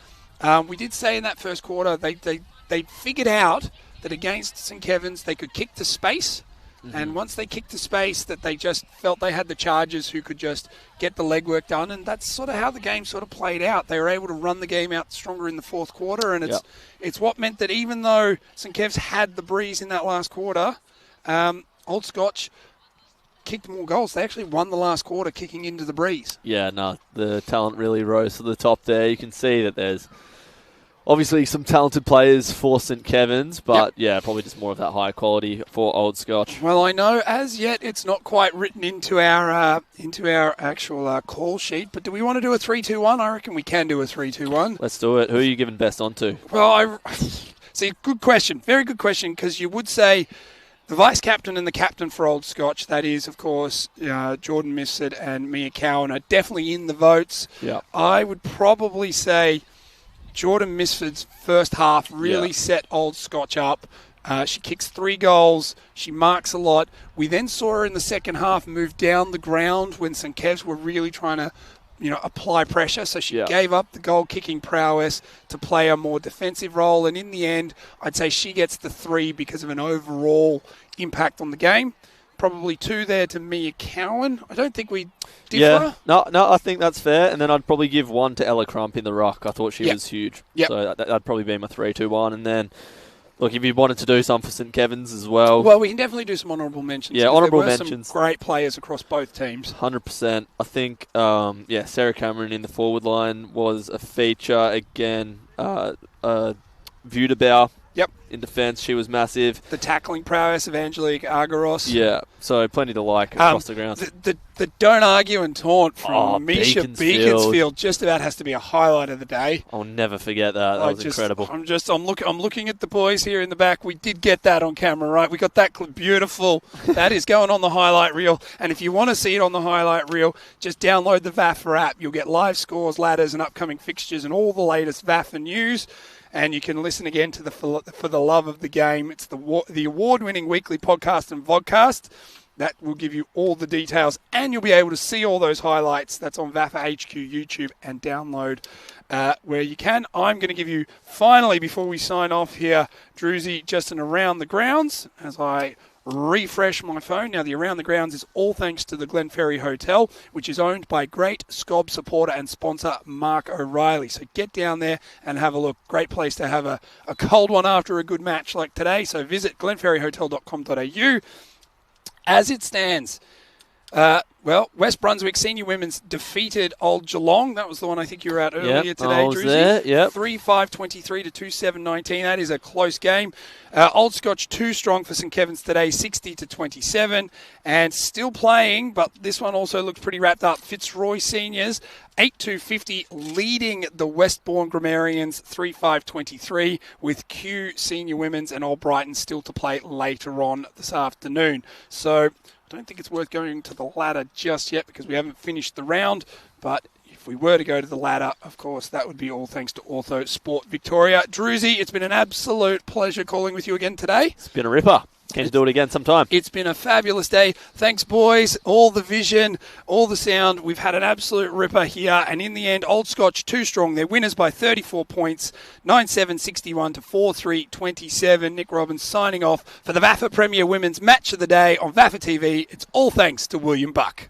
S1: We did say in that first quarter they figured out that against St. Kevin's they could kick to space. Mm-hmm. And once they kicked to space, that they just felt they had the chargers who could just get the legwork done. And that's sort of how the game sort of played out. They were able to run the game out stronger in the fourth quarter. And it's what meant that even though St. Kev's had the breeze in that last quarter, Old Scotch kicked more goals. They actually won the last quarter kicking into the breeze.
S2: Yeah, no, the talent really rose to the top there. You can see that there's obviously some talented players for St. Kevin's, but probably just more of that high quality for Old Scotch.
S1: Well, I know as yet it's not quite written into our actual call sheet, but do we want to do a 3-2-1? I reckon we can do a 3-2-1.
S2: Let's do it. Who are you giving best on to?
S1: Well, see, good question. Very good question, because you would say the vice-captain and the captain for Old Scotch, that is, of course, Jordan Missett and Mia Cowan, are definitely in the votes.
S2: Yeah.
S1: I would probably say Jordan Misford's first half really set Old Scotch up. She kicks 3 goals. She marks a lot. We then saw her in the second half move down the ground when St. Kev's were really trying to apply pressure. So she gave up the goal-kicking prowess to play a more defensive role. And in the end, I'd say she gets the 3 because of an overall impact on the game. Probably 2 there to Mia Cowan. I don't think we differ.
S2: Yeah, no, I think that's fair. And then I'd probably give 1 to Ella Crump in the ruck. I thought she was huge.
S1: Yep.
S2: So that'd probably be my 3-2-1. And then, look, if you wanted to do some for St. Kevin's as well.
S1: Well, we can definitely do some honourable mentions.
S2: Yeah, honourable mentions.
S1: Some great players across both teams.
S2: 100%. I think, Sarah Cameron in the forward line was a feature. Again, Vudebauer.
S1: Yep.
S2: In defence, she was massive.
S1: The tackling prowess of Angelique Argaros.
S2: Yeah, so plenty to like across the ground.
S1: The don't argue and taunt from Misha
S2: Beaconsfield
S1: just about has to be a highlight of the day.
S2: I'll never forget that. That was incredible.
S1: I'm looking at the boys here in the back. We did get that on camera, right? We got that clip. Beautiful. That is going on the highlight reel. And if you want to see it on the highlight reel, just download the VAFA app. You'll get live scores, ladders, and upcoming fixtures and all the latest VAFA news. And you can listen again to For the Love of the Game. It's the award-winning weekly podcast and vodcast. That will give you all the details, and you'll be able to see all those highlights. That's on VAFA HQ YouTube, and download where you can. I'm going to give you, finally, before we sign off here, Druzy, just an Around the Grounds, as I refresh my phone. Now, the Around the Grounds is all thanks to the Glenferrie Hotel, which is owned by great SCOB supporter and sponsor Mark O'Reilly. So get down there and have a look. Great place to have a cold one after a good match like today. So visit glenferriehotel.com.au. As it stands, West Brunswick Senior Women's defeated Old Geelong. That was the one I think you were at earlier today,
S2: I was
S1: Druzy.
S2: there, yep.
S1: 3-5-23 to 2-7-19. That is a close game. Old Scotch too strong for St. Kevin's today, 60-27. And still playing, but this one also looks pretty wrapped up. Fitzroy Seniors, 8-50, leading the Westbourne Grammarians, 3-5-23, with Kew Senior Women's and Old Brighton still to play later on this afternoon. So I don't think it's worth going to the ladder just yet because we haven't finished the round. But if we were to go to the ladder, of course, that would be all thanks to Ortho Sport Victoria. Druzy, it's been an absolute pleasure calling with you again today.
S2: It's been a ripper. Can you do it again sometime?
S1: It's been a fabulous day. Thanks, boys. All the vision, all the sound. We've had an absolute ripper here. And in the end, Old Scotch too strong. They're winners by 34 points, 9-7-61 to 4-3-27. Nick Robbins signing off for the VAFA Premier Women's Match of the Day on VAFA TV. It's all thanks to William Buck.